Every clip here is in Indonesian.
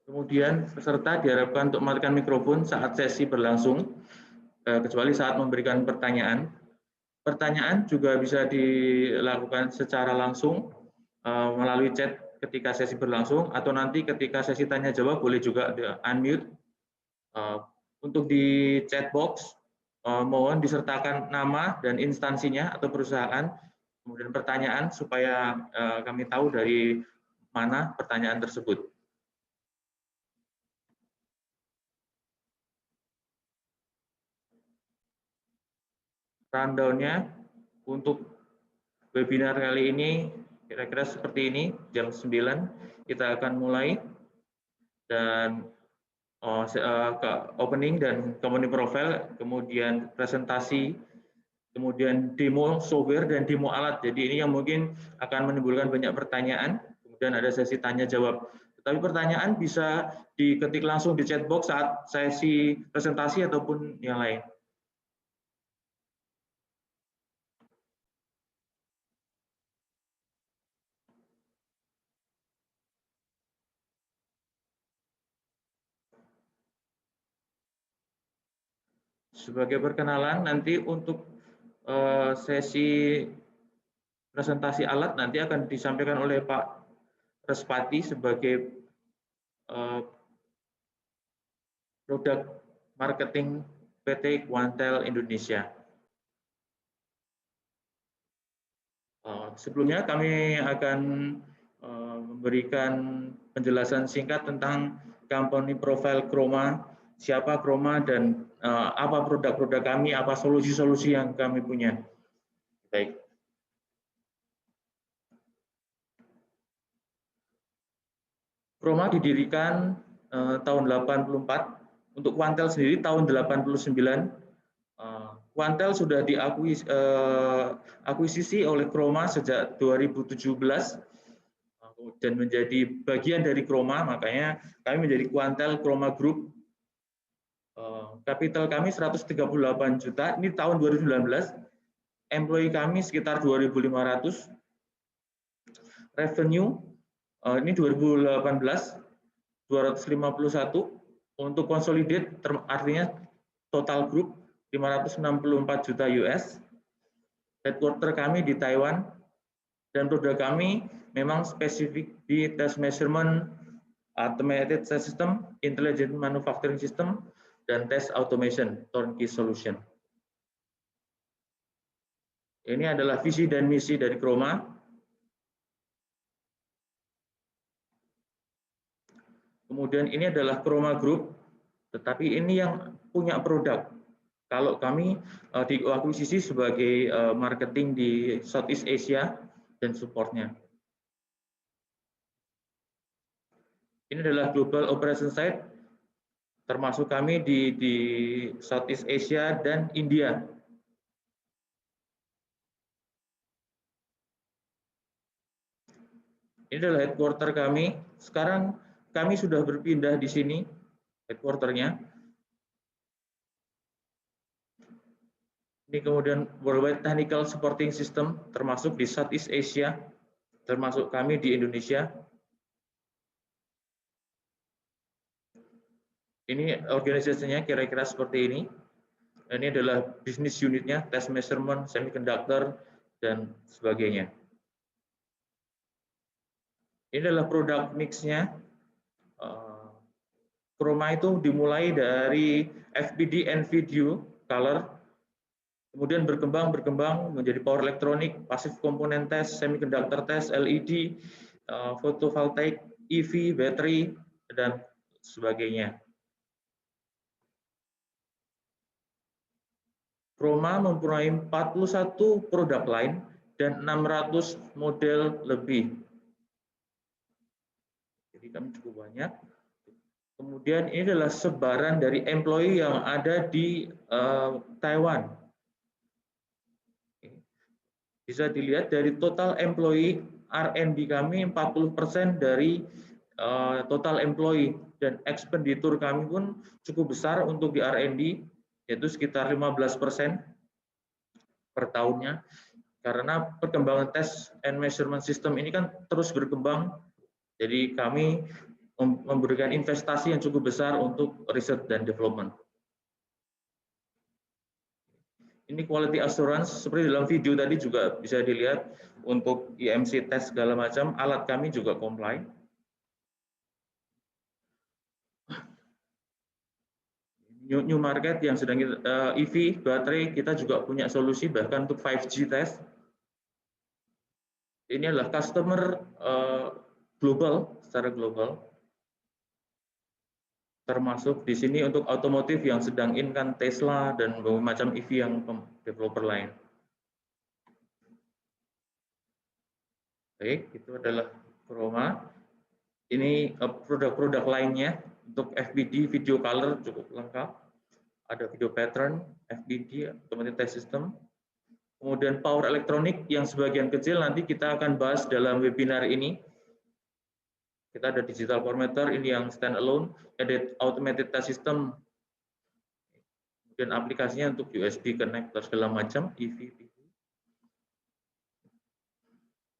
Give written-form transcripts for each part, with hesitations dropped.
Kemudian peserta diharapkan untuk mematikan mikrofon saat sesi berlangsung, kecuali saat memberikan pertanyaan. Pertanyaan juga bisa dilakukan secara langsung melalui chat ketika sesi berlangsung, atau nanti ketika sesi tanya jawab boleh juga unmute. Untuk di chat box, mohon disertakan nama dan instansinya atau perusahaan, kemudian pertanyaan supaya kami tahu dari mana pertanyaan tersebut. Rundown-nya untuk webinar kali ini kira-kira seperti ini. Jam 9 kita akan mulai, dan opening dan company profile, kemudian presentasi, kemudian demo software dan demo alat. Jadi ini yang mungkin akan menimbulkan banyak pertanyaan, kemudian ada sesi tanya jawab. Tetapi pertanyaan bisa diketik langsung di chat box saat sesi presentasi ataupun yang lain. Sebagai perkenalan, nanti untuk sesi presentasi alat nanti akan disampaikan oleh Pak Respati sebagai produk marketing PT Quantel Indonesia. Sebelumnya kami akan memberikan penjelasan singkat tentang company profile Chroma, siapa Chroma, dan apa produk-produk kami, apa solusi-solusi yang kami punya. Baik. Chroma didirikan tahun 84, untuk Quantel sendiri tahun 89. Quantel sudah diakuisisi oleh Chroma sejak 2017 dan menjadi bagian dari Chroma, makanya kami menjadi Quantel Chroma Group. Kapital kami 138 juta, ini tahun 2019. Employee kami sekitar 2.500. Revenue ini 2018 251. Untuk consolidate artinya total group 564 juta US. Headquarter kami di Taiwan, dan produk kami memang spesifik di test measurement, automated test system, intelligent manufacturing system, dan test automation, turnkey solution. Ini adalah visi dan misi dari Chroma. Kemudian ini adalah Chroma Group, tetapi ini yang punya produk. Kalau kami diakuisisi sebagai marketing di Southeast Asia dan supportnya. Ini adalah Global Operation Site, termasuk kami di Southeast Asia dan India. Ini adalah headquarter kami. Sekarang kami sudah berpindah di sini, headquarternya. Ini kemudian Worldwide Technical Supporting System, termasuk di Southeast Asia, termasuk kami di Indonesia. Ini organisasinya kira-kira seperti ini. Ini adalah bisnis unitnya, test measurement, semiconductor, dan sebagainya. Ini adalah produk mix-nya. Chroma itu dimulai dari FPD and video color, kemudian berkembang menjadi power electronic, passive component test, semiconductor test, LED, photovoltaic, EV, battery, dan sebagainya. Chroma mempunyai 41 produk line dan 600 model lebih. Jadi kami cukup banyak. Kemudian ini adalah sebaran dari employee yang ada di Taiwan. Bisa dilihat dari total employee R&D kami 40% dari total employee, dan ekspenditur kami pun cukup besar untuk di R&D, yaitu sekitar 15% per tahunnya. Karena perkembangan test and measurement system ini kan terus berkembang, jadi kami memberikan investasi yang cukup besar untuk riset dan development. Ini quality assurance, seperti dalam video tadi juga bisa dilihat untuk IMC test segala macam, alat kami juga comply. New market yang sedang EV, baterai, kita juga punya solusi bahkan untuk 5G test. Ini adalah customer global, secara global. Termasuk di sini untuk otomotif yang sedang in kan Tesla dan macam EV yang developer lain. Baik, itu adalah Chroma. Ini produk-produk lainnya untuk FPD, video color cukup lengkap. Ada video pattern, FPD, automated test system. Kemudian power elektronik yang sebagian kecil nanti kita akan bahas dalam webinar ini. Kita ada digital power meter, ini yang standalone, ada automated test system, kemudian aplikasinya untuk USB connector segala macam, EV.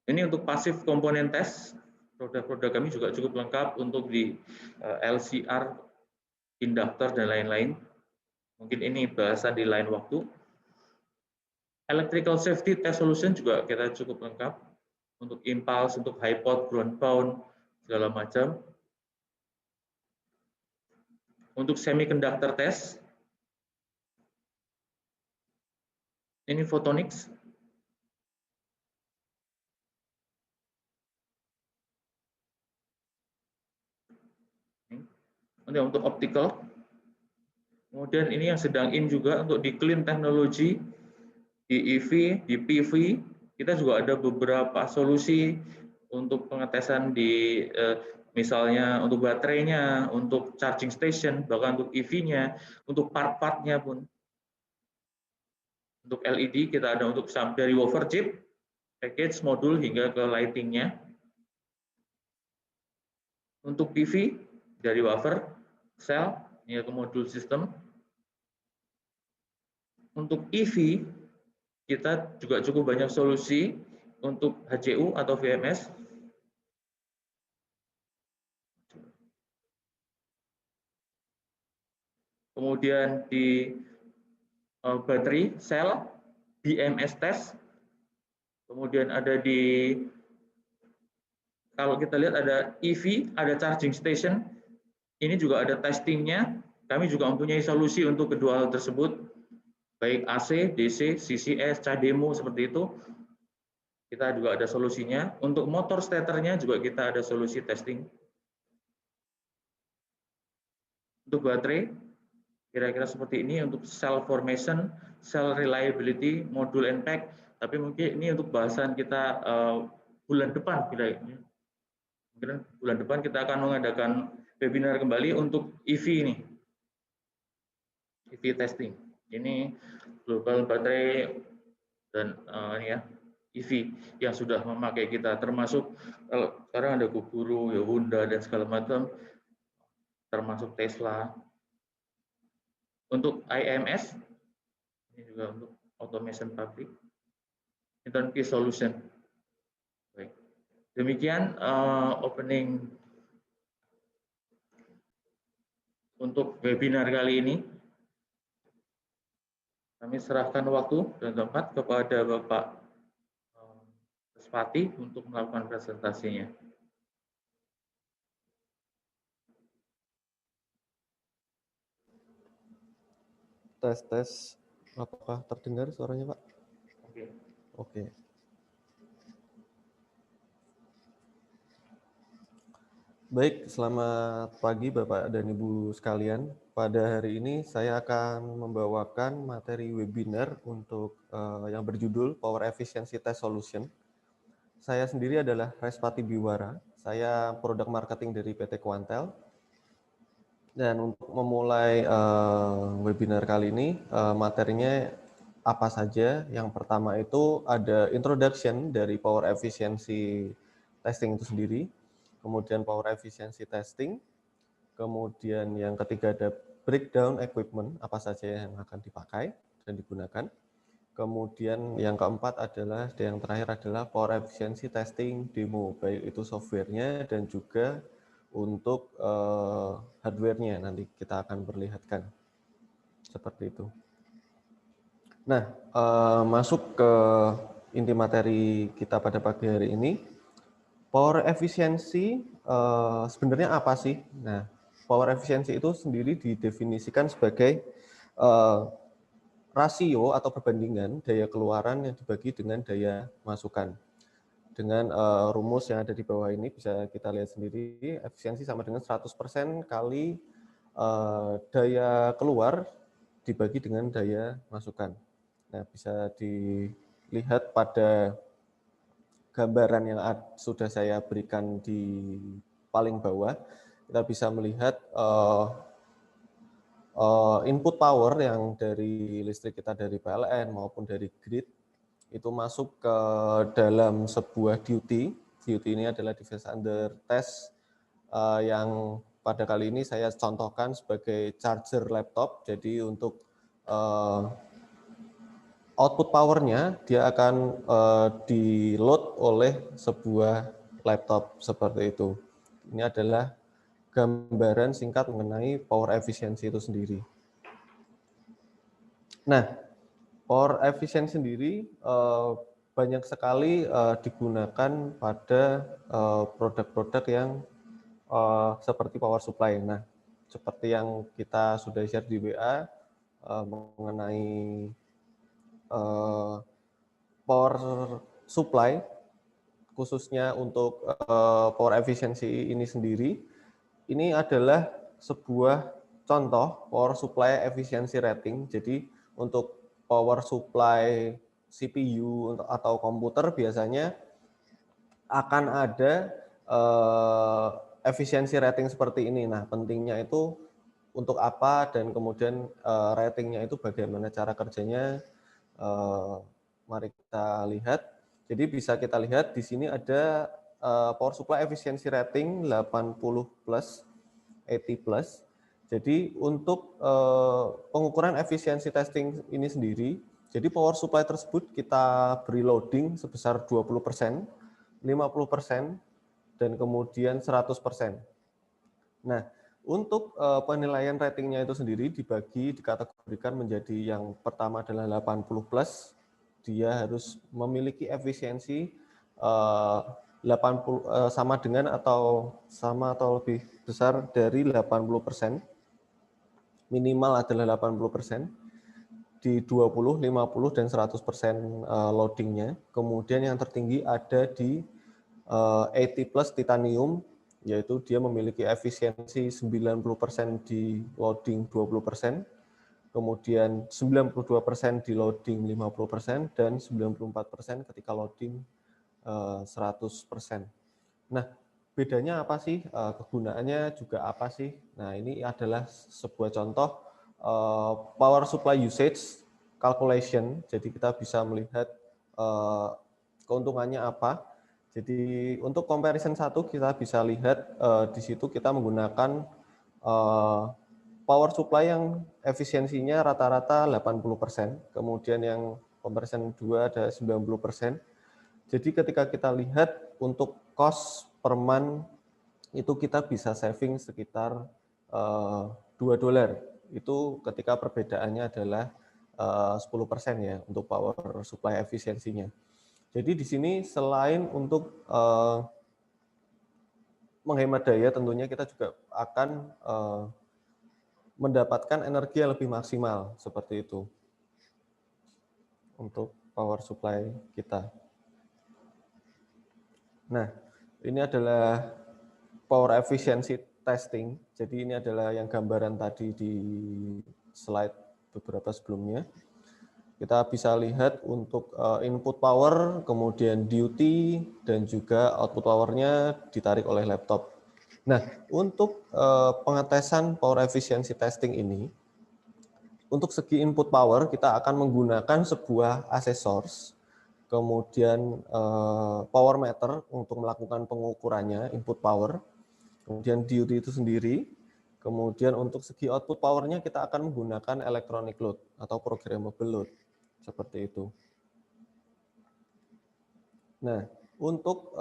Ini untuk pasif komponen tes, produk-produk kami juga cukup lengkap untuk di LCR, induktor, dan lain-lain. Mungkin ini bahasan di lain waktu. Electrical safety test solution juga kita cukup lengkap untuk impulse, untuk high pot, ground bound, segala macam. Untuk semiconductor test, ini photonics. Untuk optical. Kemudian ini yang sedang in juga untuk di clean technology, di EV, di PV, kita juga ada beberapa solusi untuk pengetesan di misalnya untuk baterainya, untuk charging station, bahkan untuk EV-nya, untuk part-partnya pun. Untuk LED kita ada untuk dari wafer chip, package, modul, hingga ke lighting-nya. Untuk PV dari wafer, cell, hingga ke modul sistem. Untuk EV, kita juga cukup banyak solusi untuk HCU atau VMS. Kemudian di baterai, sel, BMS test. Kemudian ada di, kalau kita lihat ada EV, ada charging station. Ini juga ada testingnya. Kami juga mempunyai solusi untuk kedua hal tersebut, baik AC, DC, CCS, CHAdeMO, seperti itu. Kita juga ada solusinya. Untuk motor statornya juga kita ada solusi testing. Untuk baterai, kira-kira seperti ini untuk cell formation, cell reliability, module and pack. Tapi mungkin ini untuk bahasan kita bulan depan. Mungkin bulan depan kita akan mengadakan webinar kembali untuk EV ini. EV testing. Ini global baterai dan ini ya, EV yang sudah memakai kita, termasuk sekarang ada Gogoro, ya Honda dan segala macam, termasuk Tesla. Untuk IMS, ini juga untuk automation public, turnkey solution. Baik. Demikian opening untuk webinar kali ini. Kami serahkan waktu dan tempat kepada Bapak Respati untuk melakukan presentasinya. Tes, apakah terdengar suaranya, Pak? Oke. Oke. Baik, selamat pagi Bapak dan Ibu sekalian. Pada hari ini saya akan membawakan materi webinar untuk yang berjudul Power Efficiency Test Solution. Saya sendiri adalah Respati Biwara, saya produk marketing dari PT Quantel. Dan untuk memulai webinar kali ini, materinya apa saja? Yang pertama itu ada introduction dari Power Efficiency Testing itu sendiri, kemudian Power Efficiency Testing, kemudian yang ketiga ada breakdown equipment, apa saja yang akan dipakai dan digunakan. Kemudian yang keempat adalah, dan yang terakhir adalah Power Efficiency Testing Demo, baik itu softwarenya dan juga untuk hardware-nya. Nanti kita akan perlihatkan seperti itu. Nah, masuk ke inti materi kita pada pagi hari ini. Power efisiensi sebenarnya apa sih? Nah, power efisiensi itu sendiri didefinisikan sebagai rasio atau perbandingan daya keluaran yang dibagi dengan daya masukan. Dengan rumus yang ada di bawah ini bisa kita lihat sendiri, efisiensi sama dengan 100% kali daya keluar dibagi dengan daya masukan. Nah, bisa dilihat pada gambaran yang sudah saya berikan di paling bawah. Kita bisa melihat input power yang dari listrik kita dari PLN maupun dari grid itu masuk ke dalam sebuah duty. Duty ini adalah device under test yang pada kali ini saya contohkan sebagai charger laptop. Jadi untuk output powernya dia akan di-load oleh sebuah laptop seperti itu. Ini adalah gambaran singkat mengenai power efisiensi itu sendiri. Nah, power efficiency sendiri banyak sekali digunakan pada produk-produk yang seperti power supply. Nah, seperti yang kita sudah share di WA mengenai power supply, khususnya untuk power efficiency ini sendiri, ini adalah sebuah contoh power supply efficiency rating. Jadi untuk power supply CPU atau komputer biasanya akan ada efisiensi rating seperti ini. Nah, pentingnya itu untuk apa dan kemudian ratingnya itu bagaimana cara kerjanya, mari kita lihat. Jadi bisa kita lihat di sini ada power supply efficiency rating 80 plus, 80 plus. Jadi untuk pengukuran efisiensi testing ini sendiri, jadi power supply tersebut kita beri loading sebesar 20%, 50%, dan kemudian 100%. Nah, untuk penilaian ratingnya itu sendiri dikategorikan menjadi yang pertama adalah 80 plus, dia harus memiliki efisiensi 80 sama dengan atau lebih besar dari 80%. Minimal adalah 80%. Di 20, 50 dan 100% loadingnya. Kemudian yang tertinggi ada di 80 plus titanium, yaitu dia memiliki efisiensi 90% di loading 20%, kemudian 92% di loading 50%, dan 94% ketika loading 100%. Nah, bedanya apa sih? Kegunaannya juga apa sih? Nah, ini adalah sebuah contoh power supply usage calculation. Jadi kita bisa melihat keuntungannya apa. Jadi untuk comparison 1 kita bisa lihat di situ kita menggunakan power supply yang efisiensinya rata-rata 80%, kemudian yang comparison 2 ada 90%. Jadi ketika kita lihat untuk cost per month itu kita bisa saving sekitar $2. Itu ketika perbedaannya adalah 10% ya untuk power supply efisiensinya. Jadi di sini selain untuk menghemat daya, tentunya kita juga akan mendapatkan energi yang lebih maksimal seperti itu untuk power supply kita. Nah, ini adalah power efficiency testing. Jadi ini adalah yang gambaran tadi di slide beberapa sebelumnya. Kita bisa lihat untuk input power, kemudian duty, dan juga output powernya ditarik oleh laptop. Nah, untuk pengetesan power efficiency testing ini, untuk segi input power kita akan menggunakan sebuah AC source, kemudian power meter untuk melakukan pengukurannya, input power, kemudian duty itu sendiri, kemudian untuk segi output powernya kita akan menggunakan electronic load atau programmable load. Seperti itu. Nah, untuk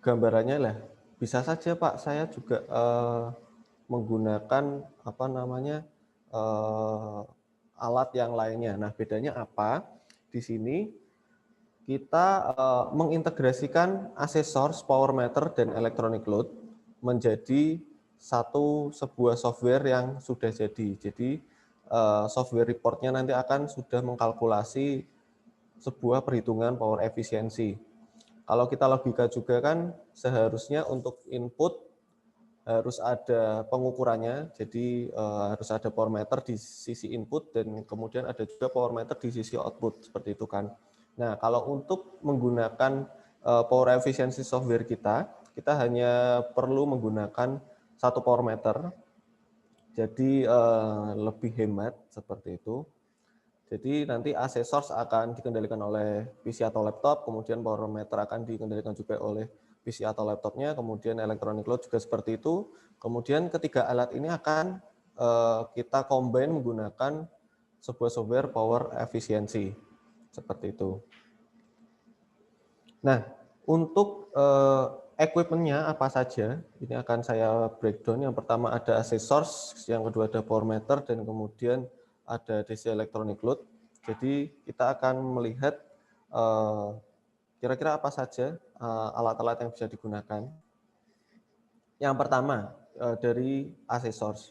gambarannya lah, Bisa saja Pak, saya juga menggunakan eh, alat yang lainnya. Nah, bedanya apa? Di sini kita mengintegrasikan asesor, power meter, dan electronic load menjadi sebuah software yang sudah jadi. Jadi software reportnya nanti akan sudah mengkalkulasi sebuah perhitungan power efisiensi. Kalau kita logika juga kan seharusnya untuk input harus ada pengukurannya, jadi harus ada power meter di sisi input dan kemudian ada juga power meter di sisi output, seperti itu kan. Nah, kalau untuk menggunakan power efficiency software kita hanya perlu menggunakan satu power meter, jadi lebih hemat seperti itu. Jadi nanti AC source akan dikendalikan oleh PC atau laptop, kemudian power meter akan dikendalikan juga oleh PC atau laptopnya, kemudian electronic load juga seperti itu. Kemudian ketiga alat ini akan kita combine menggunakan sebuah software power efficiency, seperti itu. Nah, untuk equipment-nya apa saja, ini akan saya breakdown. Yang pertama ada AC source, yang kedua ada power meter, dan kemudian ada DC electronic load. Jadi kita akan melihat kira-kira apa saja alat-alat yang bisa digunakan. Yang pertama dari AC source.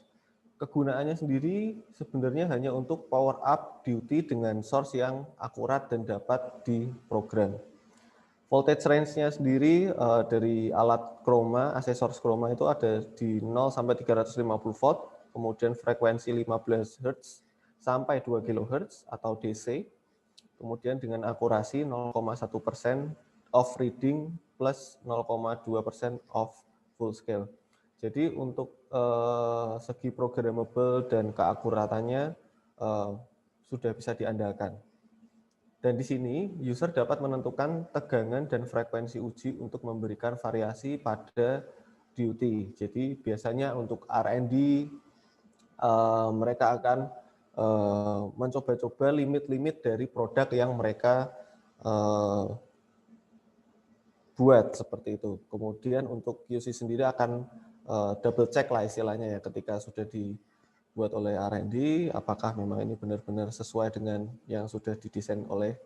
Kegunaannya sendiri sebenarnya hanya untuk power up duty dengan source yang akurat dan dapat diprogram. Voltage range-nya sendiri dari alat chroma, AC source chroma itu ada di 0 sampai 350 volt, kemudian frekuensi 15 Hz sampai 2 kHz atau DC, kemudian dengan akurasi 0,1% of reading plus 0,2% of full scale. Jadi untuk segi programmable dan keakuratannya sudah bisa diandalkan. Dan di sini user dapat menentukan tegangan dan frekuensi uji untuk memberikan variasi pada duty. Jadi biasanya untuk R&D mereka akan mencoba-coba limit-limit dari produk yang mereka buat seperti itu. Kemudian untuk QC sendiri akan double check lah istilahnya ya ketika sudah dibuat oleh R&D, apakah memang ini benar-benar sesuai dengan yang sudah didesain oleh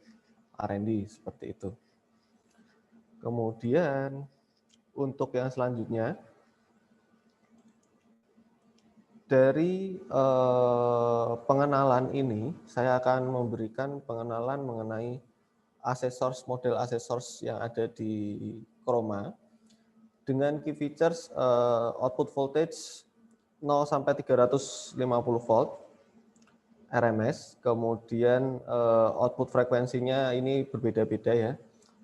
R&D seperti itu. Kemudian untuk yang selanjutnya dari pengenalan ini saya akan memberikan pengenalan mengenai model AC source yang ada di Chroma dengan key features output voltage 0 sampai 350 volt RMS, kemudian output frekuensinya ini berbeda-beda ya.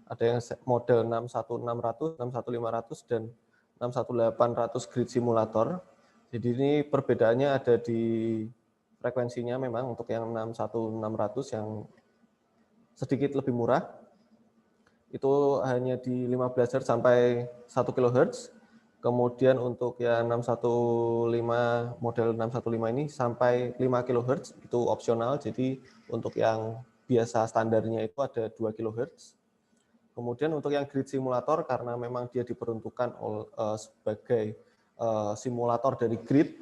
Ada yang model 61600, 61500 dan 61800 grid simulator. Jadi ini perbedaannya ada di frekuensinya memang untuk yang 61600 yang sedikit lebih murah. Itu hanya di 15 Hz sampai 1 kHz. Kemudian untuk yang 615 model 615 ini sampai 5 kHz itu opsional. Jadi untuk yang biasa standarnya itu ada 2 kHz. Kemudian untuk yang grid simulator karena memang dia diperuntukkan sebagai simulator dari grid.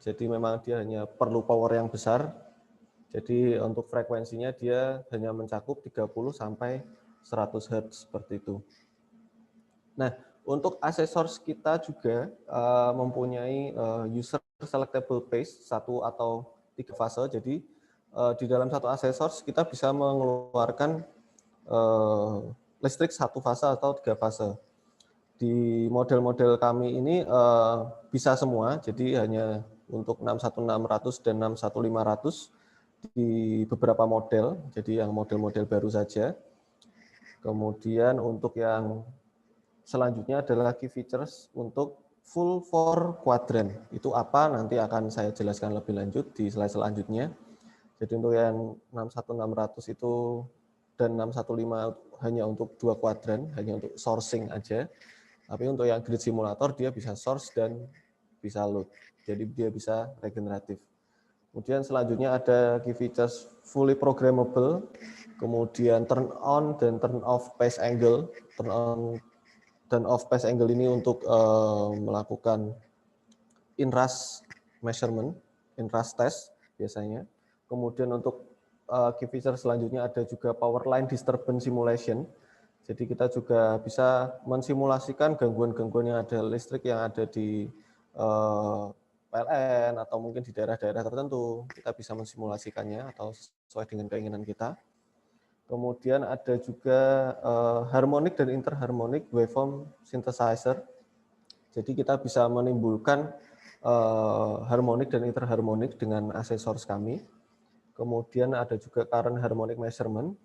Jadi memang dia hanya perlu power yang besar. Jadi untuk frekuensinya dia hanya mencakup 30 sampai 100 Hz seperti itu. Nah, untuk AC source kita juga mempunyai user selectable phase 1 atau 3 fase. Jadi di dalam satu AC source kita bisa mengeluarkan listrik 1 fase atau 3 fase. Di model-model kami ini bisa semua, jadi hanya untuk 61600 dan 61500 di beberapa model, jadi yang model-model baru saja. Kemudian untuk yang selanjutnya adalah key features untuk full 4 quadrant. Itu apa nanti akan saya jelaskan lebih lanjut di slide selanjutnya. Jadi untuk yang 61600 itu dan 615 hanya untuk 2 kuadran, hanya untuk sourcing aja. Tapi untuk yang grid simulator dia bisa source dan bisa load. Jadi dia bisa regeneratif. Kemudian selanjutnya ada key features fully programmable, kemudian turn on dan turn off phase angle. Turn on dan off phase angle ini untuk melakukan inrush measurement, inrush test biasanya. Kemudian untuk key feature selanjutnya ada juga power line disturbance simulation. Jadi kita juga bisa mensimulasikan gangguan-gangguan yang ada listrik yang ada di PLN atau mungkin di daerah-daerah tertentu. Kita bisa mensimulasikannya atau sesuai dengan keinginan kita. Kemudian ada juga harmonic dan interharmonic waveform synthesizer. Jadi kita bisa menimbulkan harmonic dan interharmonic dengan AC source kami. Kemudian ada juga current harmonic measurement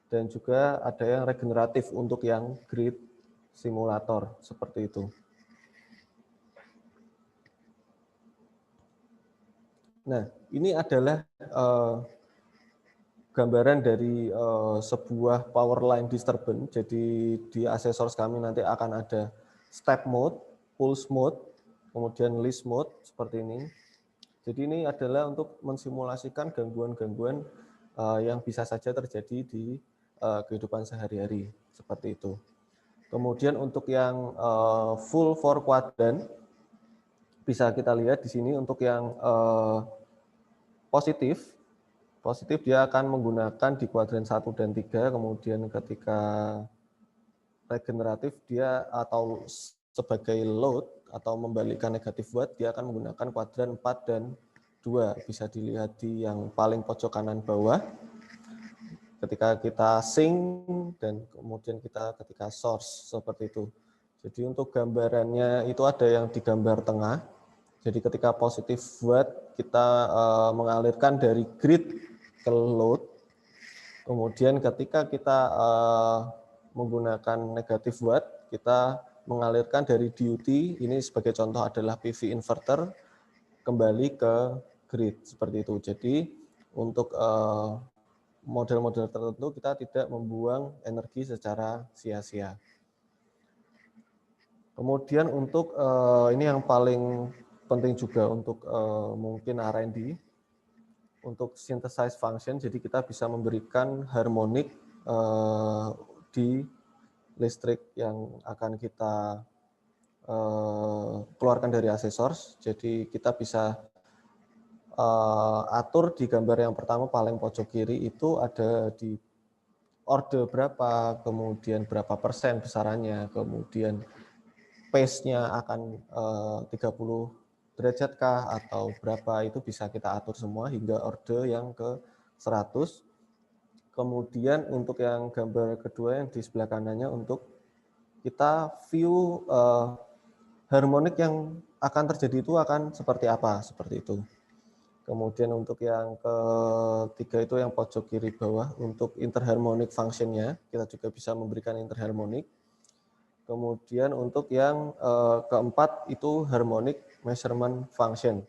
dan juga ada yang regeneratif untuk yang grid simulator seperti itu. Nah, ini adalah gambaran dari sebuah power line disturbance. Jadi di AC source kami nanti akan ada step mode, pulse mode, kemudian least mode seperti ini. Jadi ini adalah untuk mensimulasikan gangguan-gangguan yang bisa saja terjadi di kehidupan sehari-hari seperti itu. Kemudian untuk yang full 4 quadrant bisa kita lihat di sini untuk yang positif dia akan menggunakan di kuadran 1 dan 3, kemudian ketika regeneratif dia atau sebagai load atau membalikkan negatif watt, dia akan menggunakan kuadran 4 dan 2. Bisa dilihat di yang paling pojok kanan bawah, ketika kita sink dan kemudian kita ketika source, seperti itu. Jadi untuk gambarannya itu ada yang di gambar tengah. Jadi ketika positif watt, kita mengalirkan dari grid ke load. Kemudian ketika kita menggunakan negatif watt, kita mengalirkan dari duty, ini sebagai contoh adalah PV inverter, kembali ke grid, seperti itu. Jadi untuk model-model tertentu kita tidak membuang energi secara sia-sia. Kemudian untuk ini yang paling penting juga untuk mungkin R&D, untuk synthesize function, jadi kita bisa memberikan harmonik di listrik yang akan kita keluarkan dari AC source. Jadi kita bisa atur di gambar yang pertama paling pojok kiri itu ada di order berapa, kemudian berapa persen besarannya, kemudian pace-nya akan 30 derajat kah atau berapa, itu bisa kita atur semua hingga order yang ke 100. Kemudian untuk yang gambar kedua yang di sebelah kanannya untuk kita view harmonik yang akan terjadi itu akan seperti apa, seperti itu. Kemudian untuk yang ketiga itu yang pojok kiri bawah untuk interharmonic function-nya, kita juga bisa memberikan interharmonic. Kemudian untuk yang keempat itu harmonic measurement function.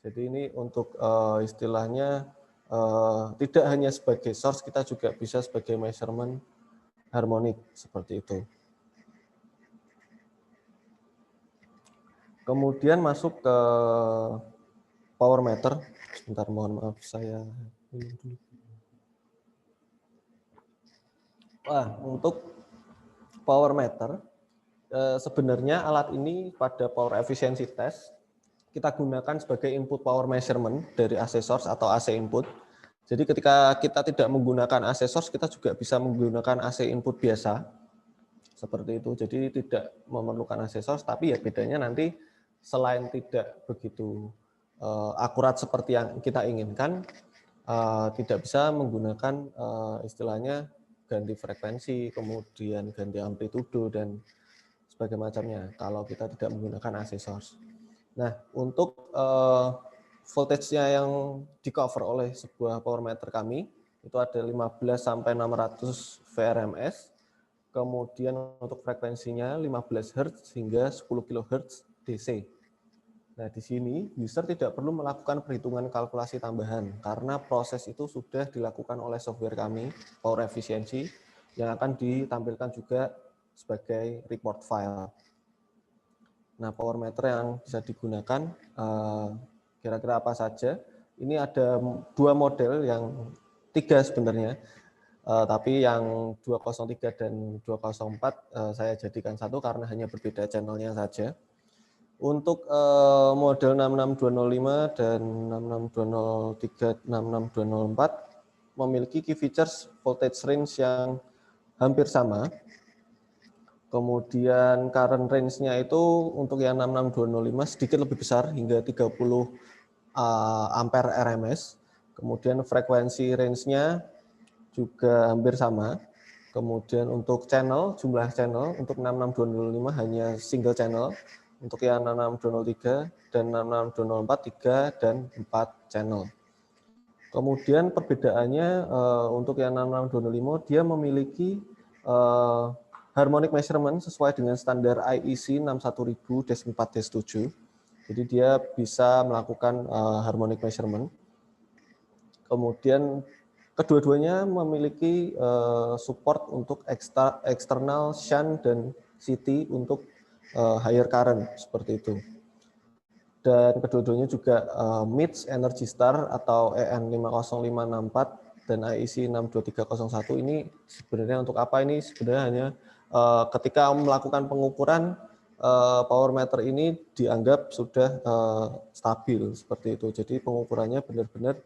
Jadi ini untuk istilahnya tidak hanya sebagai source, kita juga bisa sebagai measurement harmonic seperti itu. Kemudian masuk ke power meter. Sebentar, mohon maaf saya. Untuk power meter, sebenarnya alat ini pada power efficiency test kita gunakan sebagai input power measurement dari AC source atau AC input. Jadi ketika kita tidak menggunakan AC source, kita juga bisa menggunakan AC input biasa. Seperti itu. Jadi tidak memerlukan AC source, tapi ya bedanya nanti selain tidak begitu akurat seperti yang kita inginkan, tidak bisa menggunakan istilahnya ganti frekuensi, kemudian ganti amplitudo dan sebagainya macamnya kalau kita tidak menggunakan AC source. Nah, untuk voltage-nya yang di-cover oleh sebuah power meter kami, itu ada 15 sampai 600 VRMS, kemudian untuk frekuensinya 15 Hz hingga 10 kHz DC. Nah, di sini user tidak perlu melakukan perhitungan kalkulasi tambahan karena proses itu sudah dilakukan oleh software kami, Power Efficiency, yang akan ditampilkan juga sebagai report file. Nah, power meter yang bisa digunakan kira-kira apa saja? Ini ada 2 model, yang 3 sebenarnya. Tapi yang 203 dan 204 saya jadikan satu karena hanya berbeda channelnya saja. Untuk model 66205 dan 66203, 66204 memiliki key features voltage range yang hampir sama. Kemudian current range-nya itu untuk yang 66205 sedikit lebih besar hingga 30 ampere RMS. Kemudian frekuensi range-nya juga hampir sama. Kemudian untuk channel, jumlah channel untuk 66205 hanya single channel. Untuk yang 66203 dan 66204 3 dan 4 channel. Kemudian perbedaannya untuk yang 66205 dia memiliki harmonic measurement sesuai dengan standar IEC 61000-4-7. Jadi dia bisa melakukan harmonic measurement. Kemudian kedua-duanya memiliki support untuk external shunt dan CT untuk higher current seperti itu. Dan kedua-duanya juga MITS Energy Star atau EN 50564 dan IEC 62301 ini sebenarnya untuk apa? Ini sebenarnya hanya ketika melakukan pengukuran power meter ini dianggap sudah stabil seperti itu. Jadi pengukurannya benar-benar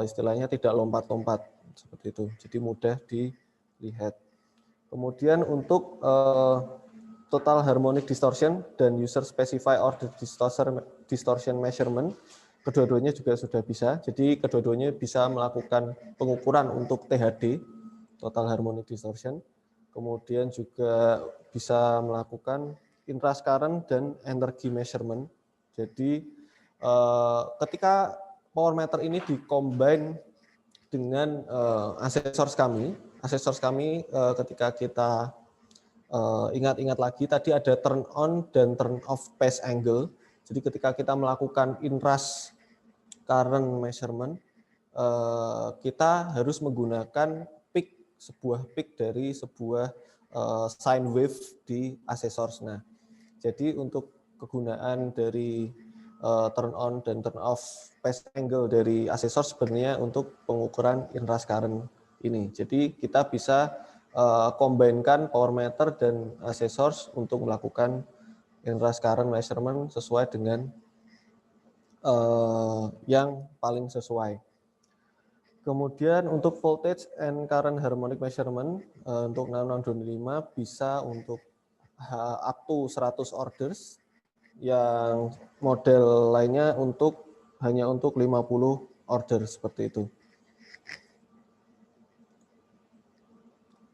istilahnya tidak lompat-lompat seperti itu. Jadi mudah dilihat. Kemudian untuk total harmonic distortion dan user specify order distortion measurement, kedua-duanya juga sudah bisa. Jadi kedua-duanya bisa melakukan pengukuran untuk THD, total harmonic distortion. Kemudian juga bisa melakukan inrush current dan energy measurement. Jadi ketika power meter ini dikombin dengan assessors kami ketika kita ingat-ingat lagi tadi ada turn on dan turn off phase angle. Jadi ketika kita melakukan inrush current measurement, kita harus menggunakan sebuah peak dari sebuah sine wave di assessors. Nah, jadi untuk kegunaan dari turn on dan turn off phase angle dari assessor sebenarnya untuk pengukuran inrush current ini. Jadi kita bisa combine-kan power meter dan assessors untuk melakukan inrush current measurement sesuai dengan yang paling sesuai. Kemudian untuk voltage and current harmonic measurement untuk 6625 bisa untuk up to 100 orders, yang model lainnya hanya untuk 50 order seperti itu.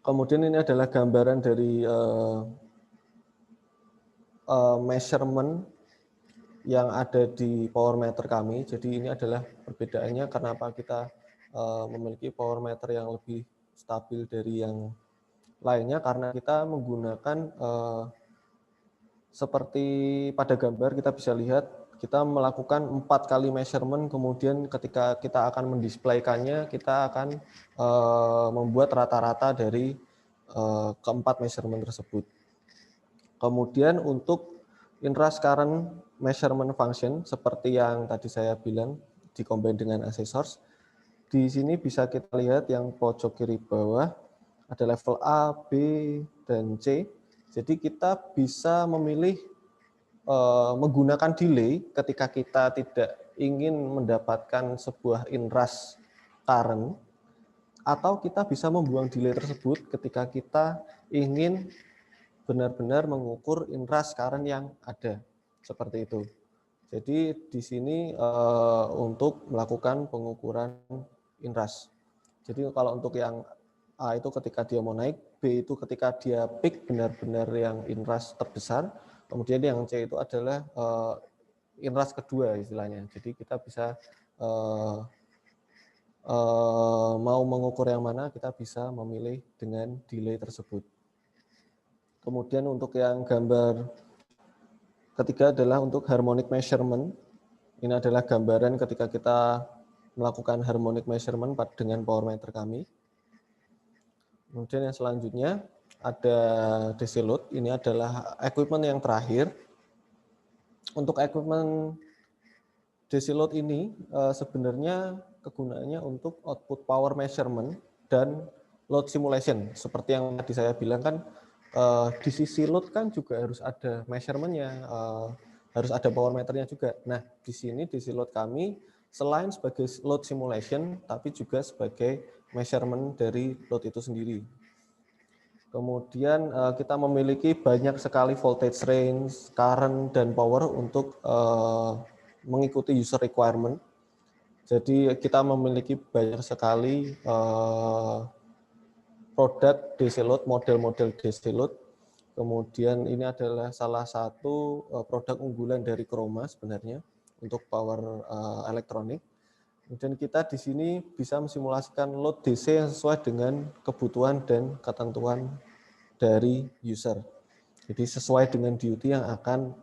Kemudian ini adalah gambaran dari measurement yang ada di power meter kami. Jadi ini adalah perbedaannya kenapa kita memiliki power meter yang lebih stabil dari yang lainnya, karena kita menggunakan seperti pada gambar kita bisa lihat, kita melakukan 4 kali measurement, kemudian ketika kita akan mendisplaykannya, kita akan membuat rata-rata dari keempat measurement tersebut. Kemudian untuk inrush current measurement function, seperti yang tadi saya bilang, dikombin dengan assessors, di sini bisa kita lihat yang pojok kiri bawah, ada level A, B, dan C. Jadi kita bisa memilih menggunakan delay ketika kita tidak ingin mendapatkan sebuah inrush current, atau kita bisa membuang delay tersebut ketika kita ingin benar-benar mengukur inrush current yang ada, seperti itu. Jadi di sini untuk melakukan pengukuran inrush. Jadi kalau untuk yang A itu ketika dia mau naik, B itu ketika dia peak benar-benar yang inrush terbesar, kemudian yang C itu adalah inrush kedua istilahnya. Jadi kita bisa mau mengukur yang mana, kita bisa memilih dengan delay tersebut. Kemudian untuk yang gambar ketiga adalah untuk harmonic measurement. Ini adalah gambaran ketika kita melakukan harmonic measurement dengan power meter kami. Kemudian yang selanjutnya ada DC load. Ini adalah equipment yang terakhir. Untuk equipment DC load ini sebenarnya kegunaannya untuk output power measurement. dan load simulation. Seperti yang tadi saya bilang kan, di sisi load kan juga harus ada measurement-nya, harus ada power meternya juga. Nah, di sini di sisi load kami selain sebagai load simulation, tapi juga sebagai measurement dari load itu sendiri. Kemudian kita memiliki banyak sekali voltage range, current, dan power untuk mengikuti user requirement. Jadi kita memiliki banyak sekali produk DC load, model-model DC load. Kemudian ini adalah salah satu produk unggulan dari Chroma sebenarnya untuk power elektronik. Kemudian kita di sini bisa mensimulasikan load DC yang sesuai dengan kebutuhan dan ketentuan dari user. Jadi sesuai dengan duty yang akan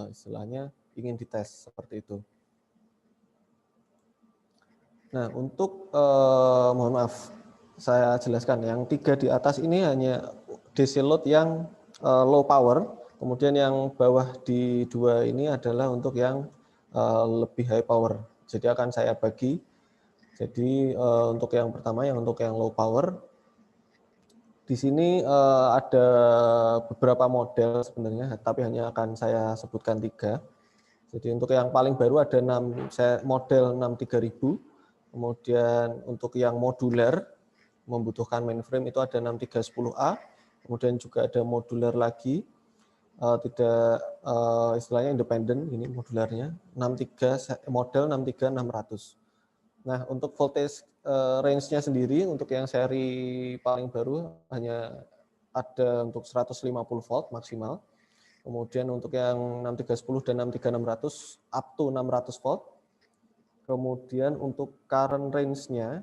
istilahnya ingin dites seperti itu. Nah, untuk mohon maaf, saya jelaskan yang 3 di atas ini hanya DC load yang low power, kemudian yang bawah di 2 ini adalah untuk yang lebih high power. Jadi akan saya bagi. Jadi untuk yang pertama, untuk yang low power, di sini ada beberapa model sebenarnya, tapi hanya akan saya sebutkan 3. Jadi untuk yang paling baru ada model 63000. Kemudian untuk yang modular membutuhkan mainframe itu ada 6310A. Kemudian juga ada modular lagi, tidak istilahnya independen, ini modularnya model 63600. Nah, untuk voltage range-nya sendiri untuk yang seri paling baru hanya ada untuk 150 volt maksimal. Kemudian untuk yang 6310 dan 63600 up to 600 volt. Kemudian untuk current range-nya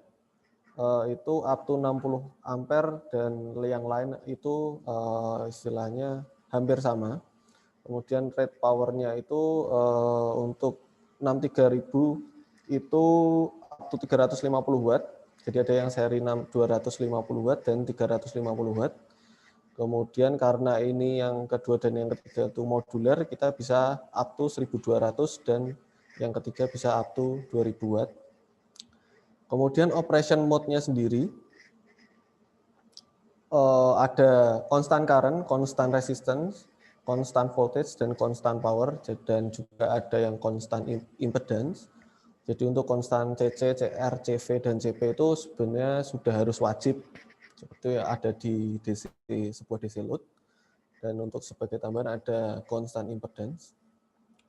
itu up to 60 ampere dan yang lain itu istilahnya hampir sama. Kemudian rate power-nya itu untuk 63000 itu up to 350 watt. Jadi ada yang seri 250 watt dan 350 watt. Kemudian karena ini yang kedua dan yang ketiga itu modular, kita bisa up to 1200 dan yang ketiga bisa up to 2000 watt. Kemudian operation mode-nya sendiri ada constant current, constant resistance, constant voltage, dan constant power, dan juga ada yang constant impedance. Jadi untuk konstan CC, CR, CV, dan CP itu sebenarnya sudah harus wajib seperti ada di sebuah DC load. Dan untuk sebagai tambahan ada constant impedance.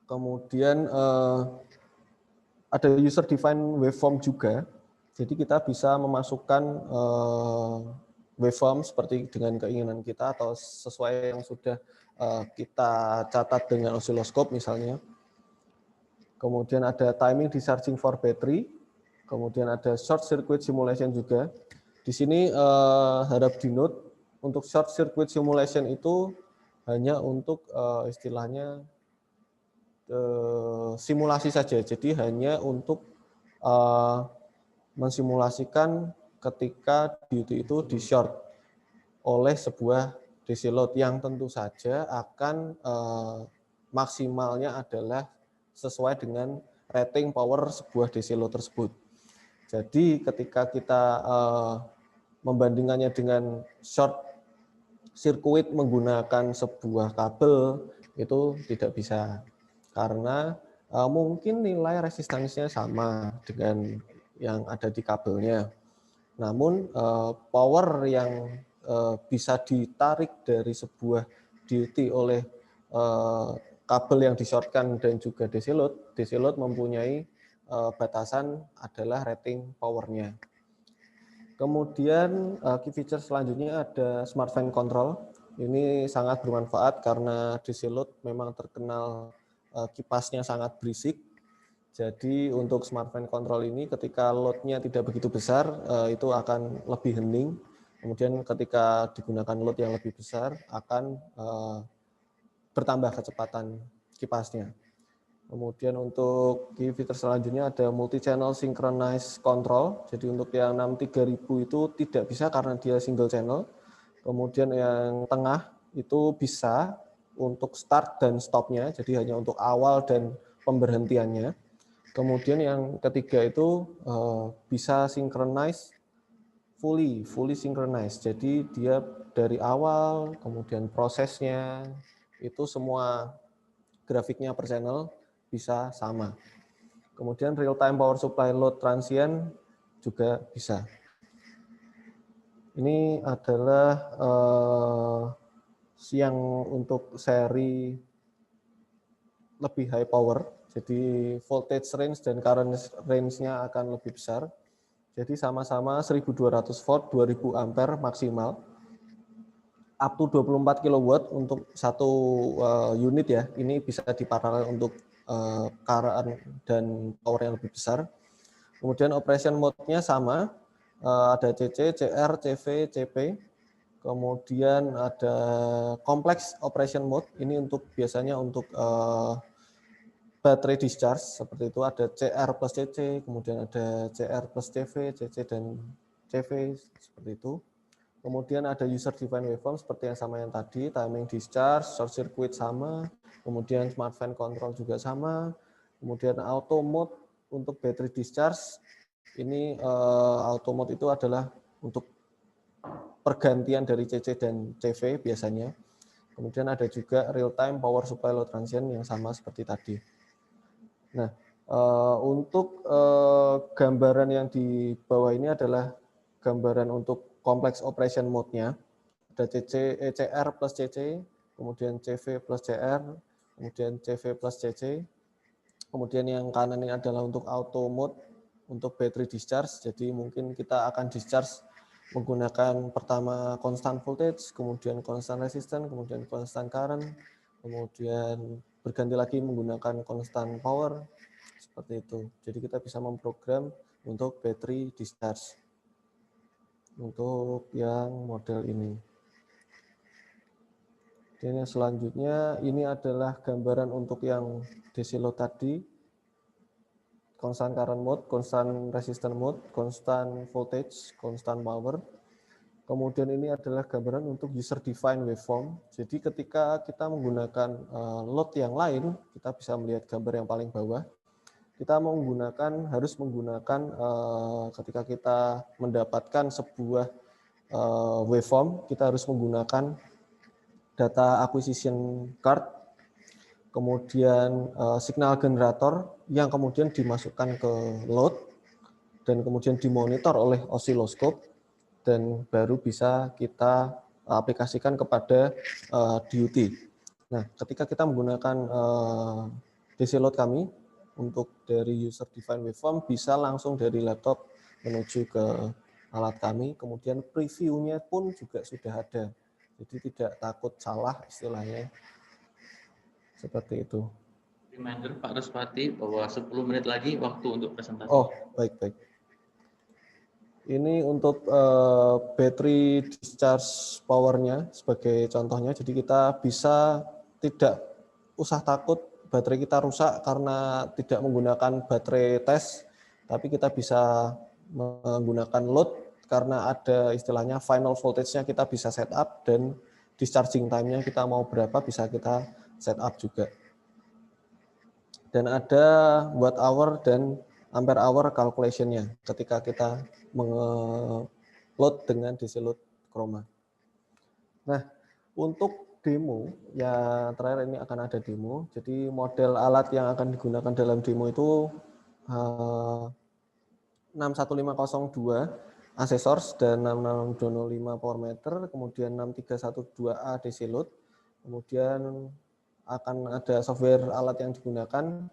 Kemudian ada user defined waveform juga. Jadi kita bisa memasukkan waveform seperti dengan keinginan kita atau sesuai yang sudah kita catat dengan osiloskop misalnya. Kemudian ada timing discharging for battery. Kemudian ada short circuit simulation juga. Di sini harap di-note untuk short circuit simulation itu hanya untuk istilahnya simulasi saja. Jadi hanya untuk mensimulasikan ketika duty itu di short oleh sebuah DC load yang tentu saja akan maksimalnya adalah sesuai dengan rating power sebuah DC load tersebut. Jadi ketika kita membandingkannya dengan short circuit menggunakan sebuah kabel itu tidak bisa karena mungkin nilai resistansinya sama dengan yang ada di kabelnya. Namun power yang bisa ditarik dari sebuah duty oleh kabel yang di-shortkan dan juga DC load mempunyai batasan adalah rating powernya. Kemudian key feature selanjutnya ada smart fan control. Ini sangat bermanfaat karena DC load memang terkenal kipasnya sangat berisik. Jadi untuk smart fan control ini ketika load-nya tidak begitu besar itu akan lebih hening. Kemudian ketika digunakan load yang lebih besar akan bertambah kecepatan kipasnya. Kemudian untuk key feature selanjutnya ada multi-channel synchronized control. Jadi untuk yang 63000 itu tidak bisa karena dia single channel. Kemudian yang tengah itu bisa untuk start dan stopnya, jadi hanya untuk awal dan pemberhentiannya. Kemudian yang ketiga itu bisa synchronize fully synchronized. Jadi dia dari awal, kemudian prosesnya, itu semua grafiknya per channel bisa sama. Kemudian real time power supply load transient juga bisa. Ini adalah yang untuk seri lebih high power, jadi voltage range dan current range-nya akan lebih besar. Jadi sama-sama 1200 volt, 2000 ampere maksimal, up to 24 kW untuk satu unit ya. Ini bisa diparalel untuk current dan power yang lebih besar. Kemudian operation mode-nya sama, ada CC, CR, CV, CP. Kemudian ada complex operation mode, ini untuk biasanya untuk baterai discharge, seperti itu ada CR plus CC, kemudian ada CR plus CV, CC dan CV, seperti itu. Kemudian ada user defined waveform seperti yang sama yang tadi, timing discharge, short circuit sama, kemudian smart fan control juga sama, kemudian auto mode untuk battery discharge, ini auto mode itu adalah untuk pergantian dari CC dan CV biasanya. Kemudian ada juga real time power supply load transient yang sama seperti tadi. Nah, untuk gambaran yang di bawah ini adalah gambaran untuk complex operation mode-nya. Ada CR plus CC, kemudian CV plus CR, kemudian CV plus CC. Kemudian yang kanan ini adalah untuk auto mode, untuk battery discharge. Jadi mungkin kita akan discharge menggunakan pertama constant voltage, kemudian constant resistance, kemudian constant current, kemudian berganti lagi menggunakan constant power, seperti itu. Jadi kita bisa memprogram untuk battery discharge untuk yang model ini. Dan yang selanjutnya ini adalah gambaran untuk yang DC load tadi, constant current mode, constant resistance mode, constant voltage, constant power. Kemudian ini adalah gambaran untuk user defined waveform. Jadi ketika kita menggunakan load yang lain, kita bisa melihat gambar yang paling bawah. Kita harus menggunakan ketika kita mendapatkan sebuah waveform, kita harus menggunakan data acquisition card, kemudian signal generator yang kemudian dimasukkan ke load dan kemudian dimonitor oleh osiloskop dan baru bisa kita aplikasikan kepada DUT. Nah, ketika kita menggunakan DC load kami untuk dari user defined waveform bisa langsung dari laptop menuju ke alat kami, kemudian previewnya pun juga sudah ada. Jadi tidak takut salah istilahnya. Seperti itu. Reminder Pak Ruspati bahwa 10 menit lagi waktu untuk presentasi. Oh, baik. Ini untuk battery discharge powernya sebagai contohnya. Jadi kita bisa tidak usah takut baterai kita rusak karena tidak menggunakan baterai tes, tapi kita bisa menggunakan load karena ada istilahnya final voltage-nya kita bisa set up dan discharging time-nya kita mau berapa bisa kita set up juga. Dan ada watt hour dan ampere hour calculation-nya ketika kita load dengan DC load chroma. Nah, untuk demo, ya terakhir ini akan ada demo. Jadi model alat yang akan digunakan dalam demo itu 61502 AC source dan 6605 power meter, kemudian 6312A DC load, kemudian akan ada software alat yang digunakan,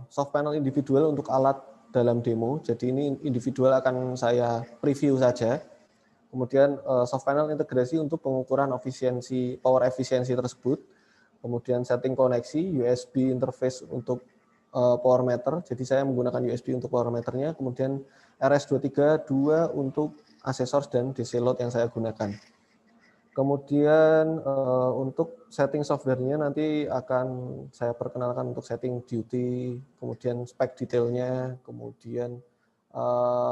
soft panel individual untuk alat dalam demo. Jadi ini individual akan saya preview saja. Kemudian soft panel integrasi untuk pengukuran efisiensi power efisiensi tersebut. Kemudian setting koneksi, USB interface untuk power meter. Jadi saya menggunakan USB untuk power meternya. Kemudian RS232 untuk AC source dan DC load yang saya gunakan. Kemudian untuk setting softwarenya nanti akan saya perkenalkan untuk setting duty, kemudian spek detailnya, kemudian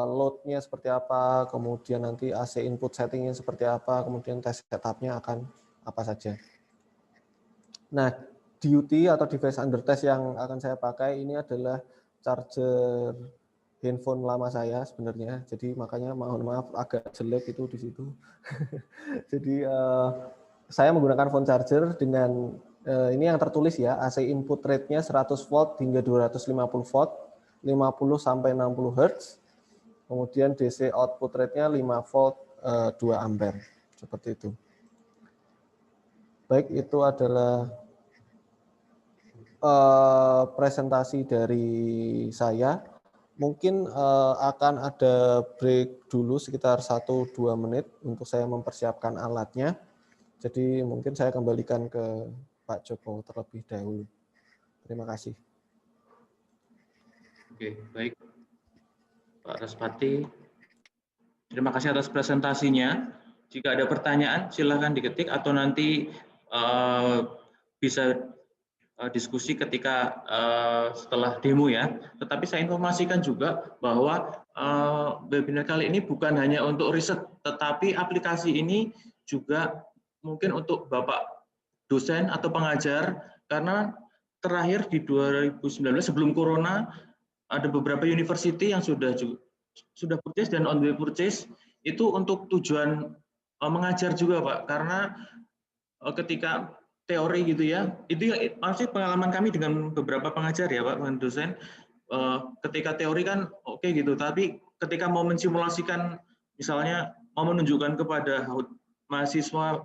load-nya seperti apa, kemudian nanti AC input setting-nya seperti apa, kemudian tes setup-nya akan apa saja. Nah, DUT atau device under test yang akan saya pakai ini adalah charger handphone lama saya sebenarnya, jadi makanya mohon maaf agak jelek itu di situ. Jadi saya menggunakan phone charger dengan ini yang tertulis ya, AC input rate-nya 100 volt hingga 250 volt, 50 sampai 60 Hz. Kemudian DC output rate-nya 5 volt 2 ampere. Seperti itu. Baik, itu adalah presentasi dari saya. Mungkin akan ada break dulu sekitar 1-2 menit untuk saya mempersiapkan alatnya. Jadi mungkin saya kembalikan ke Pak Joko terlebih dahulu. Terima kasih. Oke, baik. Pak Raspati, terima kasih atas presentasinya. Jika ada pertanyaan, silakan diketik atau nanti bisa diskusi ketika setelah demo ya. Tetapi saya informasikan juga bahwa webinar kali ini bukan hanya untuk riset, tetapi aplikasi ini juga mungkin untuk Bapak dosen atau pengajar, karena terakhir di 2019 sebelum Corona ada beberapa university yang sudah purchase dan on the way purchase itu untuk tujuan mengajar juga Pak, karena ketika teori gitu ya, itu masih pengalaman kami dengan beberapa pengajar ya Pak, dengan dosen, ketika teori kan oke gitu, tapi ketika mau mensimulasikan, misalnya mau menunjukkan kepada mahasiswa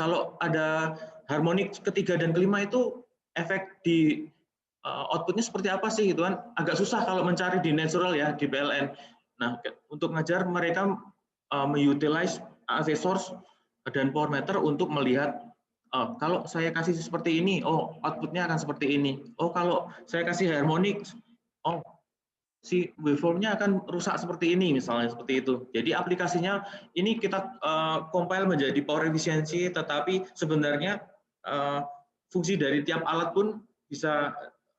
kalau ada harmonik ketiga dan kelima itu efek di outputnya seperti apa sih gitu kan, agak susah kalau mencari di natural ya, di PLN. Nah, untuk ngajar mereka mengutilize AC source dan power meter untuk melihat kalau saya kasih seperti ini, oh outputnya akan seperti ini. Oh kalau saya kasih harmonik, oh si waveformnya akan rusak seperti ini, misalnya seperti itu. Jadi aplikasinya ini kita compile menjadi power efisiensi, tetapi sebenarnya fungsi dari tiap alat pun bisa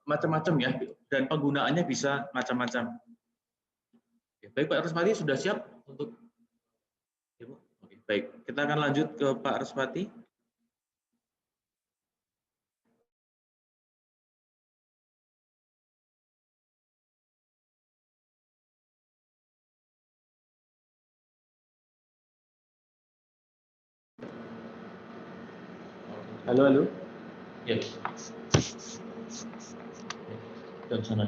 macam-macam ya, dan penggunaannya bisa macam-macam. Baik Pak Raspati, sudah siap untuk demo? Oke, baik, kita akan lanjut ke Pak Raspati. Halo, halo. Ya. Dari sana.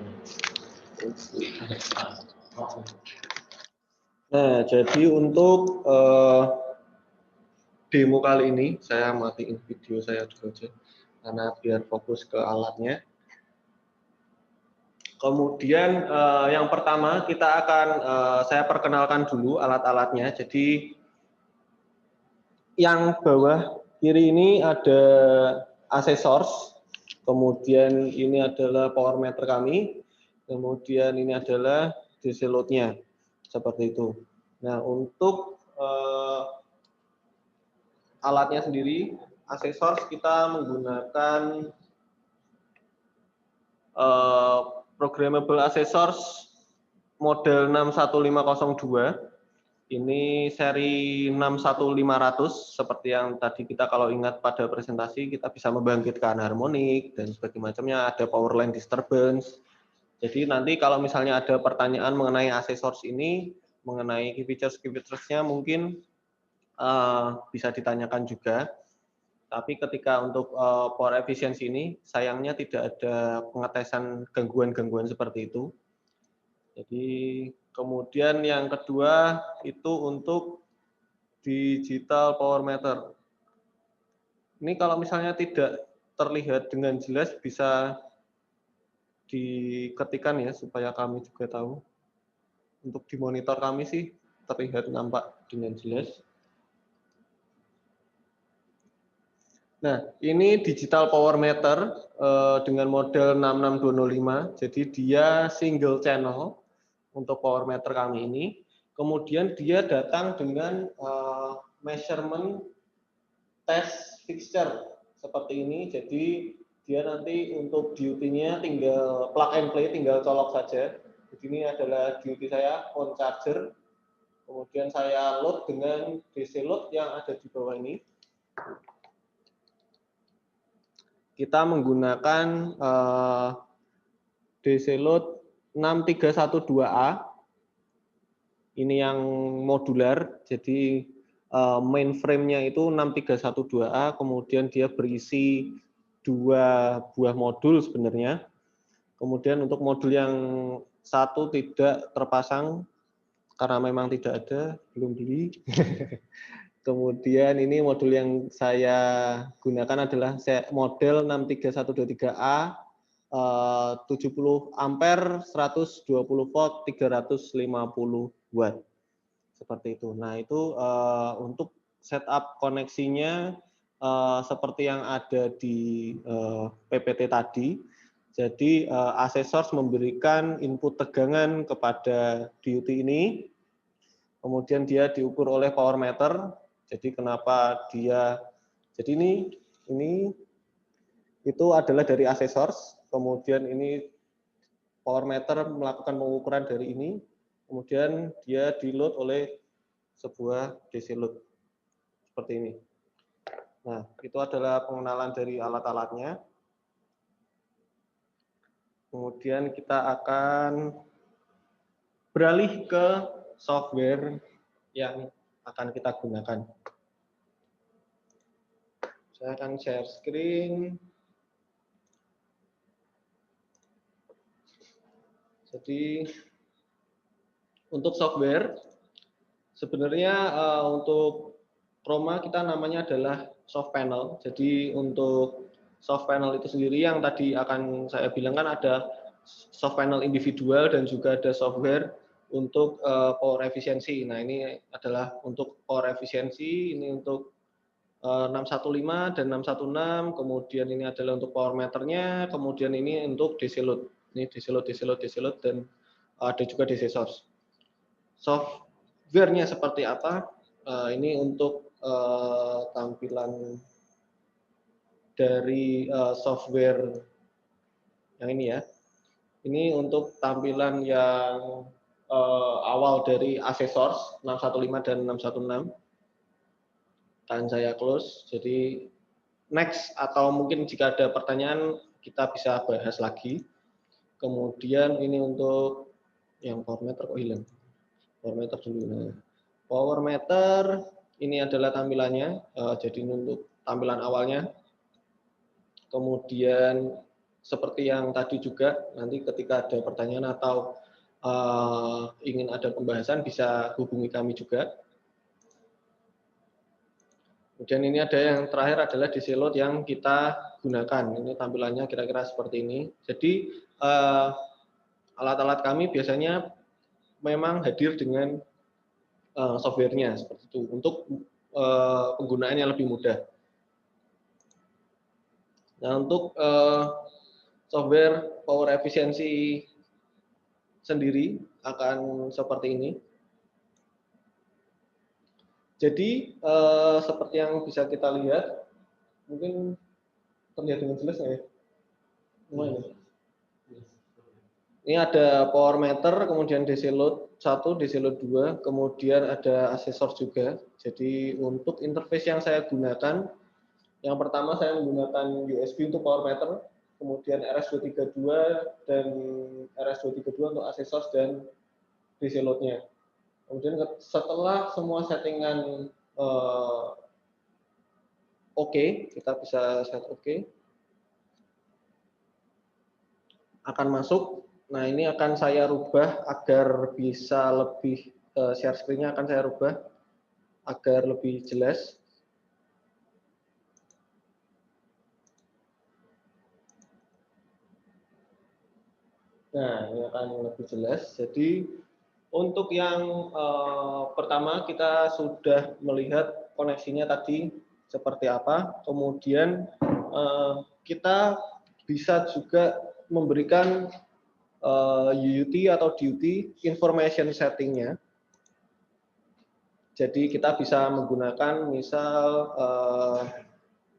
Nah, jadi untuk demo kali ini saya matiin video saya dulu aja karena biar fokus ke alatnya. Kemudian yang pertama kita akan saya perkenalkan dulu alat-alatnya. Jadi yang bawah kiri ini ada AC source, kemudian ini adalah power meter kami, kemudian ini adalah DC load-nya, seperti itu. Nah, untuk alatnya sendiri, AC source kita menggunakan programmable AC source model 61502. Ini seri 61500, seperti yang tadi kita kalau ingat pada presentasi, kita bisa membangkitkan harmonik dan sebagainya macamnya, ada power line disturbance. Jadi nanti kalau misalnya ada pertanyaan mengenai AC source ini, mengenai key features-nya mungkin bisa ditanyakan juga. Tapi ketika untuk power efficiency ini, sayangnya tidak ada pengetesan gangguan-gangguan seperti itu. Jadi kemudian yang kedua itu untuk digital power meter. Ini kalau misalnya tidak terlihat dengan jelas bisa diketikkan ya supaya kami juga tahu. Untuk di monitor kami sih terlihat nampak dengan jelas. Nah, ini digital power meter dengan model 66205. Jadi dia single channel untuk power meter kami ini. Kemudian dia datang dengan measurement test fixture seperti ini. Jadi dia nanti untuk duty-nya tinggal plug and play, tinggal colok saja. Jadi ini adalah duty saya on charger. Kemudian saya load dengan DC load yang ada di bawah ini. Kita menggunakan DC load 6312A. Ini yang modular, jadi mainframe-nya itu 6312A, kemudian dia berisi 2 buah modul sebenarnya. Kemudian untuk modul yang satu tidak terpasang karena memang tidak ada, belum beli. Kemudian ini modul yang saya gunakan adalah model 63123A, 70 ampere, 120 volt, 350 watt. Seperti itu. Nah, itu untuk setup koneksinya seperti yang ada di PPT tadi. Jadi AC source memberikan input tegangan kepada DUT ini, kemudian dia diukur oleh power meter. Jadi kenapa dia, jadi ini itu adalah dari AC source, kemudian ini power meter melakukan pengukuran dari ini, kemudian dia di load oleh sebuah DC load seperti ini. Nah, itu adalah pengenalan dari alat-alatnya. Kemudian kita akan beralih ke software yang akan kita gunakan. Saya akan share screen. Jadi untuk software, sebenarnya untuk Chroma kita namanya adalah soft panel. Jadi untuk soft panel itu sendiri yang tadi akan saya bilang kan ada soft panel individual dan juga ada software untuk power efisiensi. Nah, ini adalah untuk power efisiensi, ini untuk 615 dan 616, kemudian ini adalah untuk power meternya, kemudian ini untuk DC load. Ini DC load, DC load, DC load, dan ada juga DC source. Software-nya seperti apa? Ini untuk tampilan dari software yang ini ya. Ini untuk tampilan yang awal dari AC source 615 dan 616. Dan saya close. Jadi next atau mungkin jika ada pertanyaan kita bisa bahas lagi. Kemudian ini untuk yang power meter kok hilang. Power meter dulu. Nah, power meter ini adalah tampilannya. Jadi ini untuk tampilan awalnya. Kemudian seperti yang tadi juga, nanti ketika ada pertanyaan atau ingin ada pembahasan bisa hubungi kami juga. Kemudian ini ada yang terakhir adalah DC load yang kita gunakan. Ini tampilannya kira-kira seperti ini. Jadi alat-alat kami biasanya memang hadir dengan softwarenya seperti itu untuk penggunaannya lebih mudah. Nah, untuk software power efisiensi sendiri akan seperti ini. Jadi seperti yang bisa kita lihat, mungkin terlihat dengan jelas nggak ya? Ini ada power meter, kemudian DC load 1, DC load 2, kemudian ada AC source juga. Jadi untuk interface yang saya gunakan, yang pertama saya menggunakan USB untuk power meter, kemudian RS232 dan RS232 untuk AC source dan DC load-nya. Kemudian setelah semua settingan oke, kita bisa set oke, akan masuk. Nah, ini akan saya rubah agar bisa lebih share screen-nya akan saya rubah agar lebih jelas. Nah, ini akan lebih jelas. Jadi untuk yang pertama kita sudah melihat koneksinya tadi seperti apa. Kemudian kita bisa juga memberikan UUT atau DUT information setting-nya. Jadi kita bisa menggunakan misal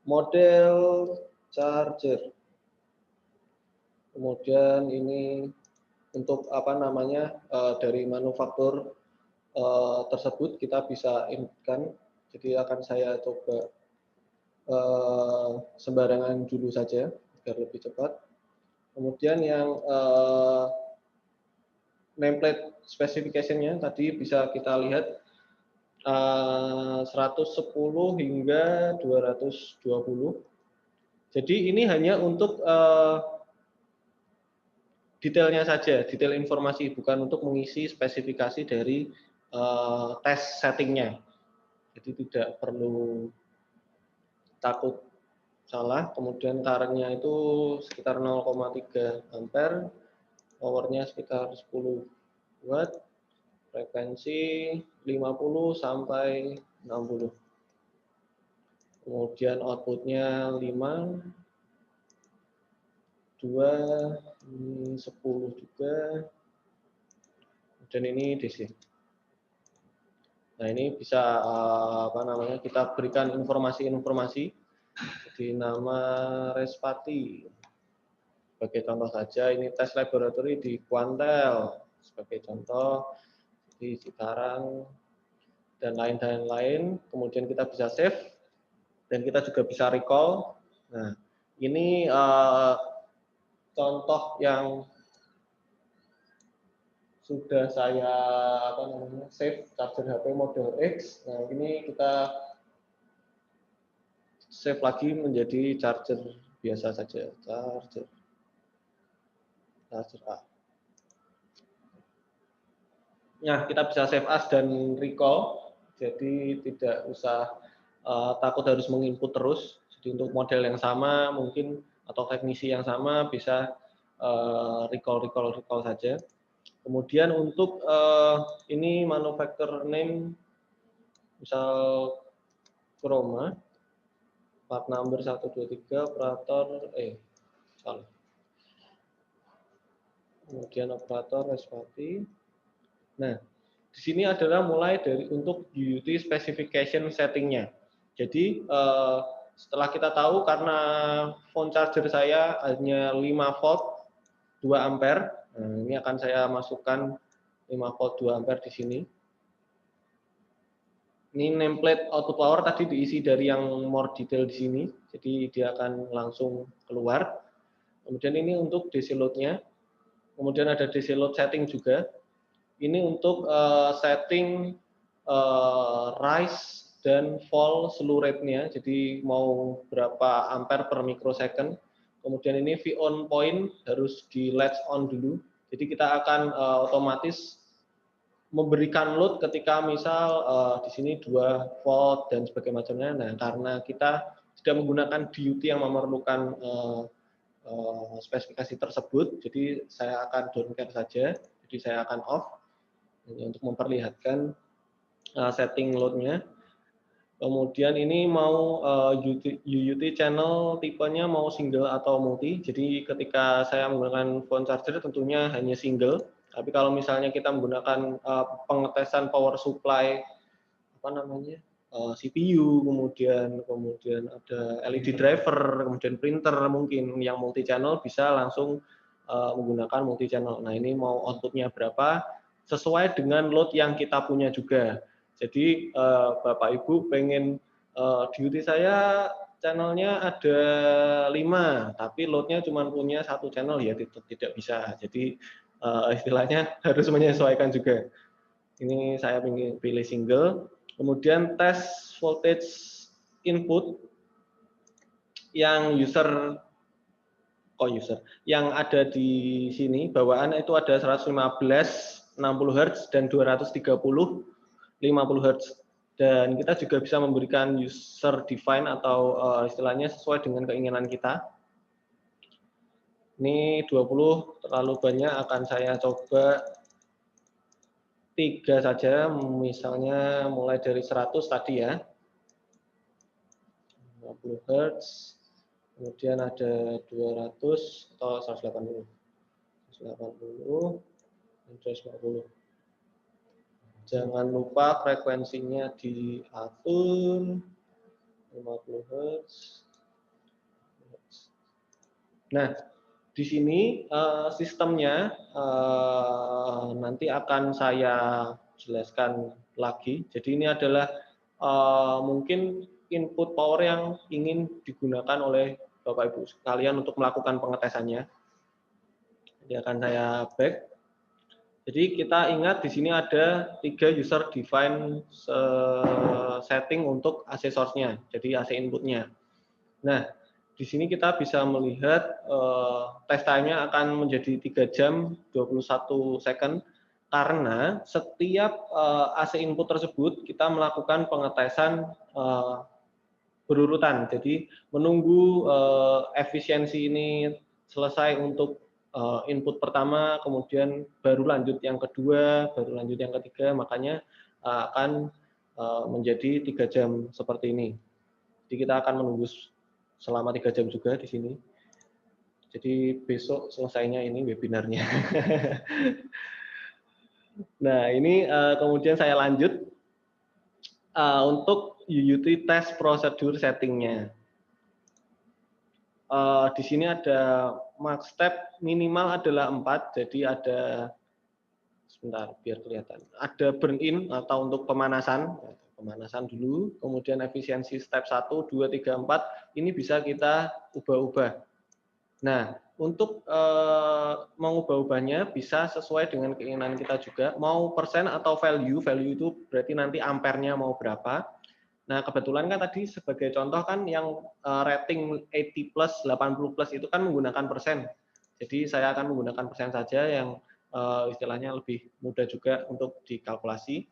model charger. Kemudian ini untuk apa namanya dari manufaktur tersebut kita bisa inputkan. Jadi akan saya coba sembarangan dulu saja agar lebih cepat. Kemudian yang nameplate specification-nya tadi bisa kita lihat 110 hingga 220. Jadi ini hanya untuk detailnya saja, detail informasi, bukan untuk mengisi spesifikasi dari tes settingnya. Jadi tidak perlu takut salah. Kemudian current-nya itu sekitar 0,3 ampere, powernya sekitar 10 watt, frekuensi 50 sampai 60. Kemudian outputnya 5, 2, 10 juga. Dan ini DC. Nah, ini bisa kita berikan informasi-informasi. Jadi nama Respati sebagai contoh saja, ini tes laboratori di Kuantel sebagai contoh, di Cikarang dan lain-lain. Kemudian kita bisa save dan kita juga bisa recall. Nah, ini contoh yang sudah saya save charger HP model X. Nah, ini kita save lagi menjadi charger biasa saja, charger A. Nah, kita bisa save as dan recall, jadi tidak usah takut harus menginput terus. Jadi untuk model yang sama mungkin atau teknisi yang sama bisa recall saja. Kemudian untuk ini manufacturer name, misal Chroma, part number 123, operator, salah. Kemudian operator Respati. Nah, di sini adalah mulai dari untuk UUT specification settingnya. Jadi setelah kita tahu karena phone charger saya hanya 5 volt 2 ampere, nah, ini akan saya masukkan 5 volt 2 ampere di sini. Ini nameplate output power tadi diisi dari yang more detail di sini, jadi dia akan langsung keluar. Kemudian ini untuk DC load-nya. Kemudian ada DC load setting juga. Ini untuk setting rise dan fall slew rate-nya, jadi mau berapa ampere per microsecond. Kemudian ini V on point harus di latch on dulu, jadi kita akan otomatis memberikan load ketika misal di sini 2 volt dan sebagainya macamnya. Nah, karena kita sudah menggunakan DUT yang memerlukan spesifikasi tersebut, jadi saya akan don't care saja, jadi saya akan off untuk memperlihatkan setting load-nya. Kemudian ini mau UUT channel tipenya mau single atau multi. Jadi ketika saya menggunakan phone charger tentunya hanya single. Tapi kalau misalnya kita menggunakan pengetesan power supply CPU, kemudian ada LED driver, kemudian printer mungkin yang multi channel bisa langsung menggunakan multi channel. Nah, ini mau outputnya berapa sesuai dengan load yang kita punya juga. Jadi Bapak Ibu pengen DUT saya channelnya ada 5, tapi loadnya cuma punya 1 channel, ya tidak bisa. Jadi istilahnya harus menyesuaikan juga. Ini saya pilih single. Kemudian tes voltage input yang yang ada di sini bawaan itu ada 115 60 Hz dan 230 50 Hz. Dan kita juga bisa memberikan user define atau istilahnya sesuai dengan keinginan kita. Ini 20 terlalu banyak, akan saya coba 3 saja, misalnya mulai dari 100 tadi ya. 50 Hz, kemudian ada 200 atau 180. 180 dan 250. Jangan lupa frekuensinya diatur 50 Hz. Nah, di sini sistemnya nanti akan saya jelaskan lagi. Jadi ini adalah mungkin input power yang ingin digunakan oleh Bapak Ibu sekalian untuk melakukan pengetesannya. Jadi akan saya back. Jadi kita ingat di sini ada 3 user define setting untuk AC source-nya, jadi AC input-nya. Nah, di sini kita bisa melihat test time-nya akan menjadi 3 jam 21 second karena setiap AC input tersebut kita melakukan pengetesan berurutan. Jadi menunggu efisiensi ini selesai untuk input pertama, kemudian baru lanjut yang kedua, baru lanjut yang ketiga, makanya akan menjadi 3 jam seperti ini. Jadi kita akan menunggu selama 3 jam juga di sini. Jadi besok selesainya ini webinarnya. Nah, ini kemudian saya lanjut untuk UUT test prosedur settingnya. Di sini ada mark step minimal adalah 4, jadi ada, sebentar biar kelihatan, ada burn in atau untuk pemanasan dulu, kemudian efisiensi step 1, 2, 3, 4, ini bisa kita ubah-ubah. Nah, untuk mengubah-ubahnya bisa sesuai dengan keinginan kita juga, mau persen atau value itu berarti nanti ampernya mau berapa. Nah, kebetulan kan tadi sebagai contoh kan yang rating 80 plus, 80 plus itu kan menggunakan persen. Jadi saya akan menggunakan persen saja yang istilahnya lebih mudah juga untuk dikalkulasi.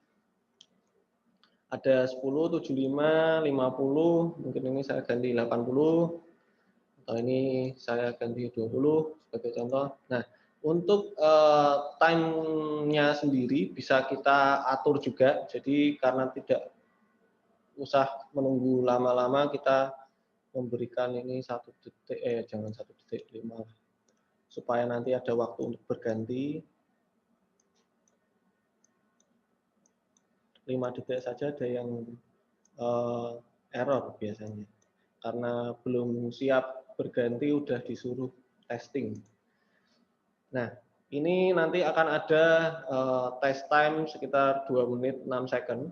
Ada 10, 75, 50, mungkin ini saya ganti 80, atau ini saya ganti 20 sebagai contoh. Nah, untuk time-nya sendiri bisa kita atur juga, jadi karena tidak usah menunggu lama-lama, kita memberikan ini 1 detik, jangan 1 detik, 5, supaya nanti ada waktu untuk berganti. 5 detik saja ada yang error biasanya, karena belum siap berganti udah disuruh testing. Nah, ini nanti akan ada test time sekitar 2 menit 6 second.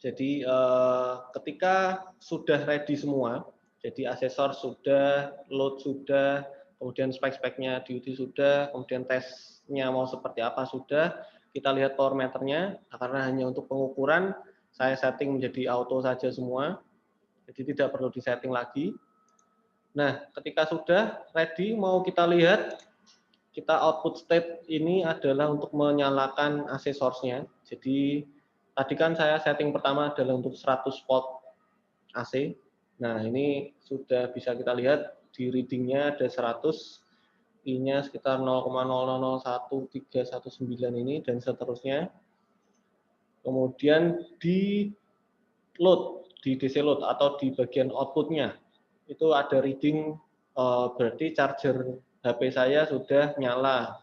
Jadi ketika sudah ready semua, jadi asesor sudah, load sudah, kemudian spek-speknya DUT sudah, kemudian tesnya mau seperti apa sudah, kita lihat power meternya, karena hanya untuk pengukuran, saya setting menjadi auto saja semua, jadi tidak perlu disetting lagi. Nah, ketika sudah ready, mau kita lihat, kita output state ini adalah untuk menyalakan AC source-nya. Jadi tadi kan saya setting pertama adalah untuk 100 volt AC. Nah, ini sudah bisa kita lihat di reading-nya ada 100, I-nya sekitar 0,0011319 ini dan seterusnya. Kemudian di load, di DC load atau di bagian output-nya itu ada reading, berarti charger HP saya sudah nyala.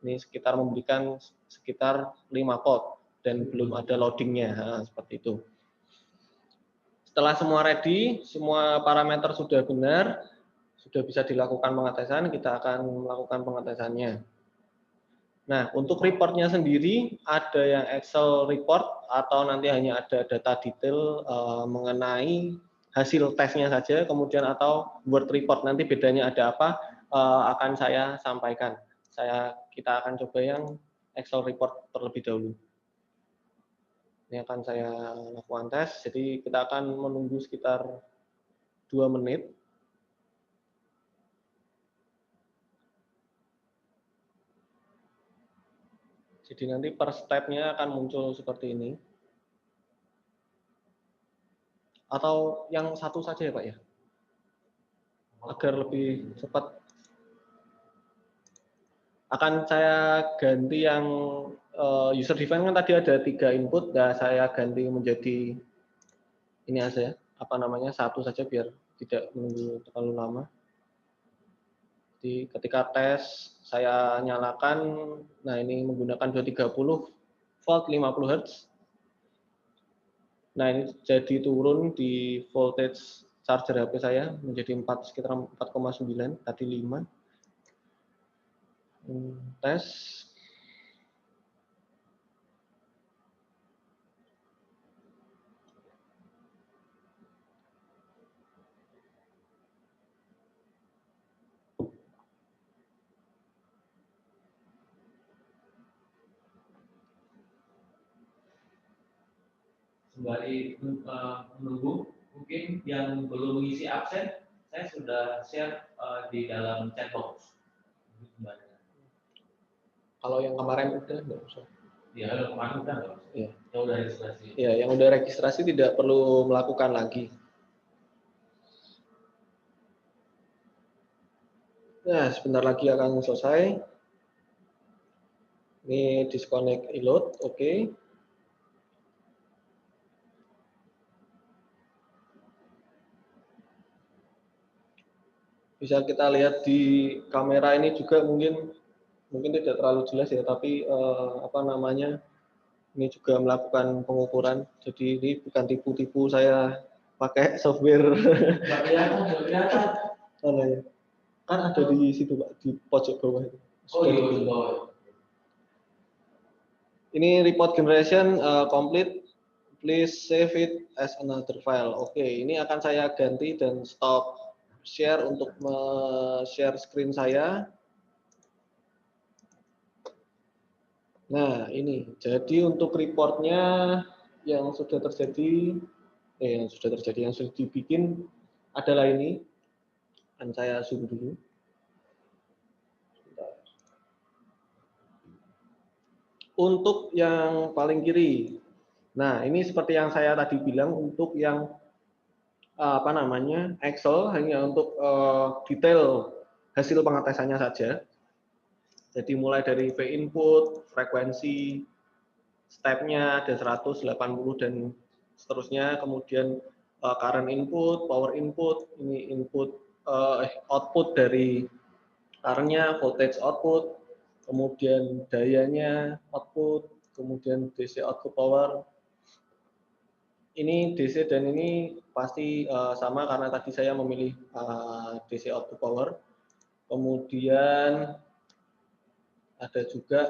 Ini sekitar memberikan sekitar 5 volt dan belum ada loadingnya, seperti itu. Setelah semua ready, semua parameter sudah benar, sudah bisa dilakukan pengetesan, kita akan melakukan pengetesannya. Nah, untuk reportnya sendiri ada yang Excel report atau nanti hanya ada data detail mengenai hasil tesnya saja, kemudian atau Word report, nanti bedanya ada apa akan saya sampaikan. Kita akan coba yang Excel report terlebih dahulu. Ini akan saya lakukan tes, jadi kita akan menunggu sekitar 2 menit. Jadi nanti per step-nya akan muncul seperti ini. Atau yang satu saja ya Pak ya? Agar lebih cepat. Akan saya ganti yang user define kan tadi ada 3 input, nah saya ganti menjadi ini aja, apa namanya, 1 saja biar tidak menunggu terlalu lama. Jadi ketika tes saya nyalakan, nah ini menggunakan 230 volt 50 Hz. Nah ini jadi turun di voltage charger HP saya menjadi sekitar 4,9, tadi 5. Tes. kembali menunggu. Mungkin yang belum mengisi absen, saya sudah share di dalam chat box. Kalau yang kemarin udah nggak usah. Ya, kalau kemarin udah nggak usah. Iya. Yang udah registrasi. Ya, yang udah registrasi tidak perlu melakukan lagi. Nah, sebentar lagi akan selesai. Ini disconnect reload, oke. Bisa kita lihat di kamera ini juga mungkin tidak terlalu jelas ya, tapi apa namanya, ini juga melakukan pengukuran. Jadi ini bukan tipu-tipu saya pakai software. Nggak kelihatan. Mana ya? Kan ada di situ Pak, di pojok bawah itu. Oh iya, di bawah. Ini report generation complete. Please save it as another file. Oke, ini akan saya ganti dan stop share untuk share screen saya. Nah, ini. Jadi untuk reportnya yang sudah terjadi, yang sudah dibikin adalah ini. Akan saya zoom dulu. Untuk yang paling kiri. Nah, ini seperti yang saya tadi bilang, untuk yang apa namanya, Excel hanya untuk detail hasil pengetesannya saja. Jadi mulai dari V input, frekuensi, stepnya ada 180 dan seterusnya, kemudian current input, power input, ini input output dari current-nya, voltage output, kemudian dayanya output, kemudian DC output power. Ini DC dan ini pasti sama karena tadi saya memilih DC output power. Kemudian ada juga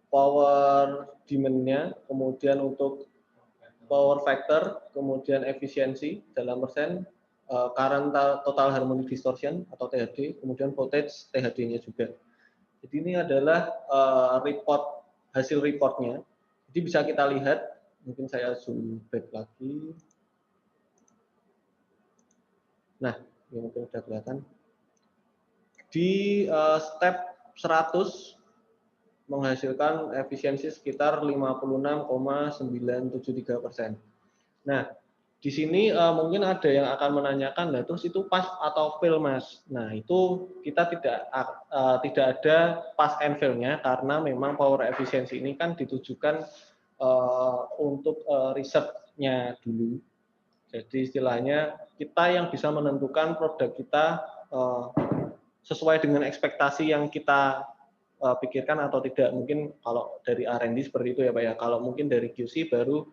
power demand-nya, kemudian untuk power factor, kemudian efisiensi dalam persen, current total harmonic distortion atau THD, kemudian voltage THD-nya juga. Jadi ini adalah hasil reportnya. Jadi bisa kita lihat, mungkin saya zoom back lagi. Nah, ini mungkin sudah kelihatan. Di step 100 menghasilkan efisiensi sekitar 56,973%. Nah, di sini mungkin ada yang akan menanyakan, nah terus itu pas atau fail Mas? Nah, itu kita tidak ada pass and fail-nya karena memang power efisiensi ini kan ditujukan untuk risetnya dulu. Jadi istilahnya kita yang bisa menentukan produk kita sesuai dengan ekspektasi yang kita pikirkan atau tidak. Mungkin kalau dari R&D seperti itu ya Pak ya. Kalau mungkin dari QC baru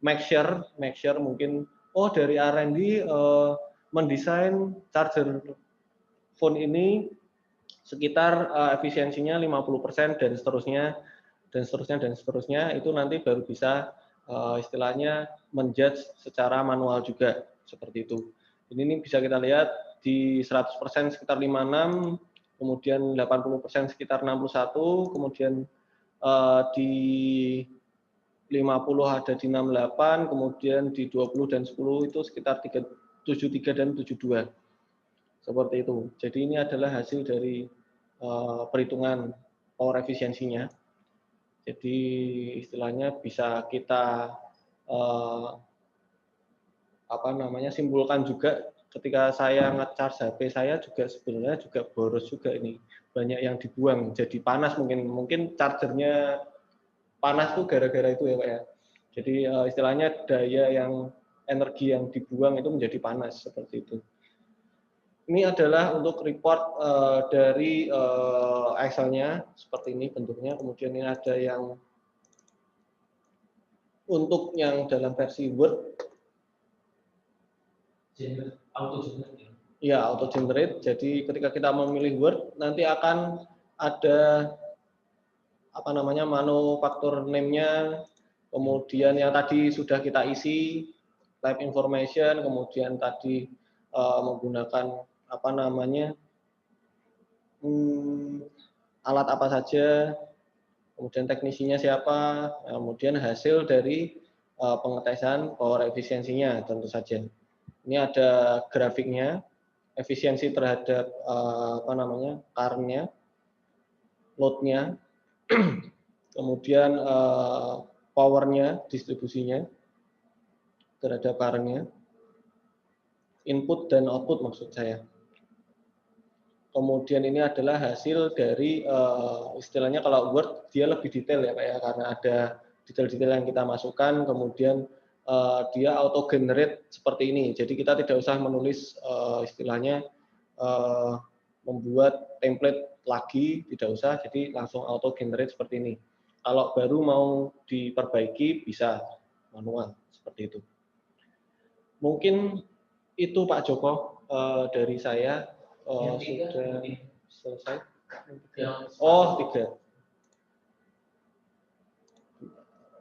make sure mungkin dari R&D mendesain charger phone ini sekitar efisiensinya 50% dan seterusnya itu nanti baru bisa istilahnya menjudge secara manual juga seperti itu. Ini bisa kita lihat di 100% sekitar 56, kemudian 80% sekitar 61, kemudian di 50 ada di 68, kemudian di 20 dan 10 itu sekitar 73 dan 72. Seperti itu. Jadi ini adalah hasil dari perhitungan power efisiensinya. Jadi istilahnya bisa kita simpulkan juga ketika saya nge-charge HP saya juga sebenarnya juga boros juga ini. Banyak yang dibuang jadi panas, mungkin chargernya panas tuh gara-gara itu ya Pak ya. Jadi istilahnya energi yang dibuang itu menjadi panas seperti itu. Ini adalah untuk report dari Excel-nya seperti ini bentuknya. Kemudian ini ada yang untuk yang dalam versi Word. Auto generate. Jadi ketika kita memilih Word, nanti akan ada manufaktur name-nya, kemudian yang tadi sudah kita isi, lab information, kemudian tadi menggunakan alat apa saja, kemudian teknisinya siapa, kemudian hasil dari pengetesan power efisiensinya tentu saja. Ini ada grafiknya, efisiensi terhadap current-nya, load-nya, kemudian power-nya, distribusinya terhadap current-nya, input dan output maksud saya. Kemudian ini adalah hasil dari istilahnya kalau Word dia lebih detail ya Pak ya, karena ada detail-detail yang kita masukkan, kemudian dia auto generate seperti ini. Jadi kita tidak usah menulis istilahnya membuat template lagi, tidak usah, jadi langsung auto generate seperti ini. Kalau baru mau diperbaiki bisa manual seperti itu. Mungkin itu Pak Joko dari saya. Sudah selesai. Oh, 3.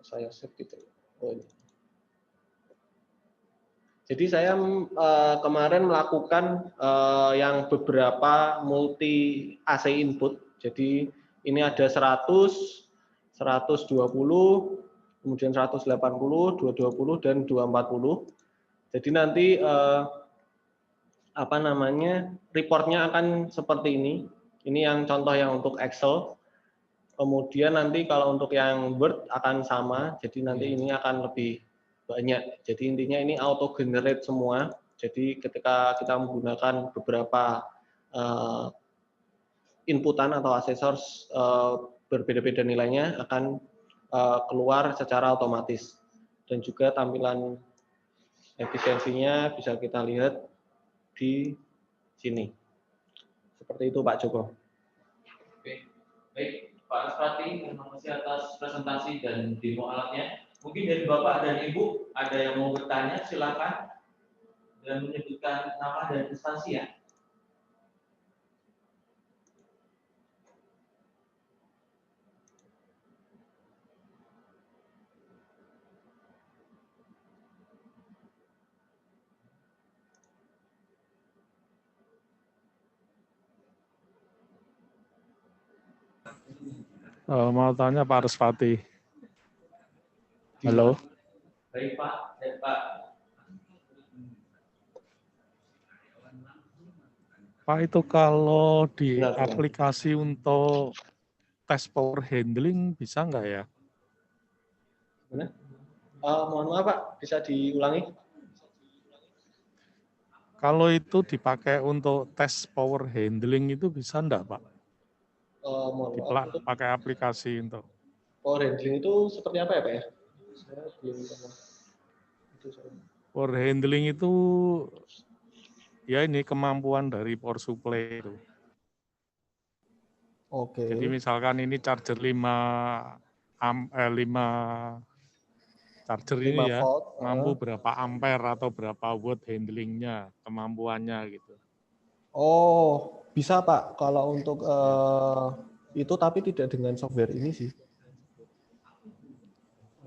Saya save gitu. Oh, ini. Jadi saya kemarin melakukan yang beberapa multi AC input. Jadi ini ada 100, 120, kemudian 180, 220 dan 240. Jadi nanti reportnya akan seperti ini. Ini yang contoh yang untuk Excel. Kemudian nanti kalau untuk yang Word akan sama. Jadi nanti ini akan lebih banyak. Jadi intinya ini auto generate semua. Jadi ketika kita menggunakan beberapa inputan atau accessors berbeda-beda nilainya akan keluar secara otomatis. Dan juga tampilan efisiensinya bisa kita lihat di sini. Seperti itu Pak Joko. Oke. Baik, Pak Aspati, terima kasih atas presentasi dan demo alatnya. Mungkin dari Bapak dan Ibu ada yang mau bertanya, silakan. Dan menyebutkan nama dan instansi ya. Mau tanya Pak Aspati. Halo. Baik Pak, dan Pak. Pak, itu kalau di aplikasi untuk tes power handling bisa nggak ya? Mohon maaf Pak, bisa diulangi? Kalau itu dipakai untuk tes power handling itu bisa enggak Pak? Mohon maaf, untuk Pakai aplikasi untuk. power handling itu seperti apa ya Pak ya? Saya belum pernah. Power handling itu ya ini kemampuan dari power supply itu. Oke. Jadi misalkan ini charger 5 charger ini ya, volt, mampu berapa ampere atau berapa watt handlingnya, kemampuannya gitu. Oh, bisa Pak. Kalau untuk itu tapi tidak dengan software ini sih.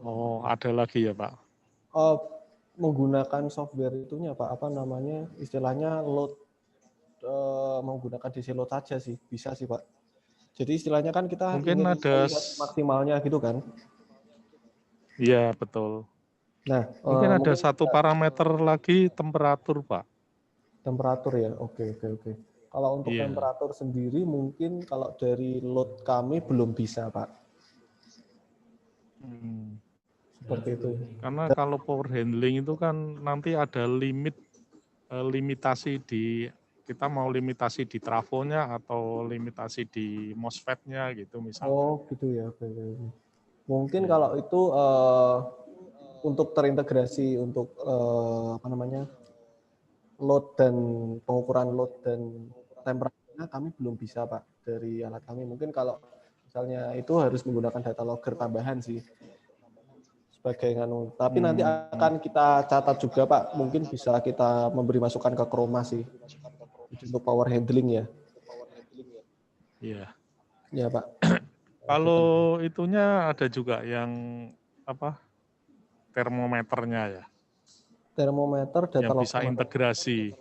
Oh, ada lagi ya Pak? Menggunakan software itunya Pak, apa namanya, istilahnya load, menggunakan DC load saja sih, bisa sih Pak. Jadi istilahnya kan kita mungkin ingin ada lihat maksimalnya gitu kan. Iya, betul. Nah, mungkin ada satu parameter lagi, temperatur Pak. Temperatur ya, oke. Kalau untuk temperatur sendiri mungkin kalau dari load kami belum bisa Pak. Seperti itu. Karena kalau power handling itu kan nanti ada limitasi di, kita mau limitasi di trafonya atau limitasi di MOSFET-nya gitu misalnya. Oh gitu ya, oke. Mungkin kalau itu untuk terintegrasi untuk load dan pengukuran load dan temperaturnya kami belum bisa Pak dari alat kami. Mungkin kalau misalnya itu harus menggunakan data logger tambahan sih sebagai nganu. Tapi nanti akan kita catat juga Pak. Mungkin bisa kita memberi masukan ke Chroma sih untuk power handling ya. Iya. Iya Pak. Kalau itunya ada juga yang apa? Termometernya ya. Termometer data yang bisa logger. integrasi.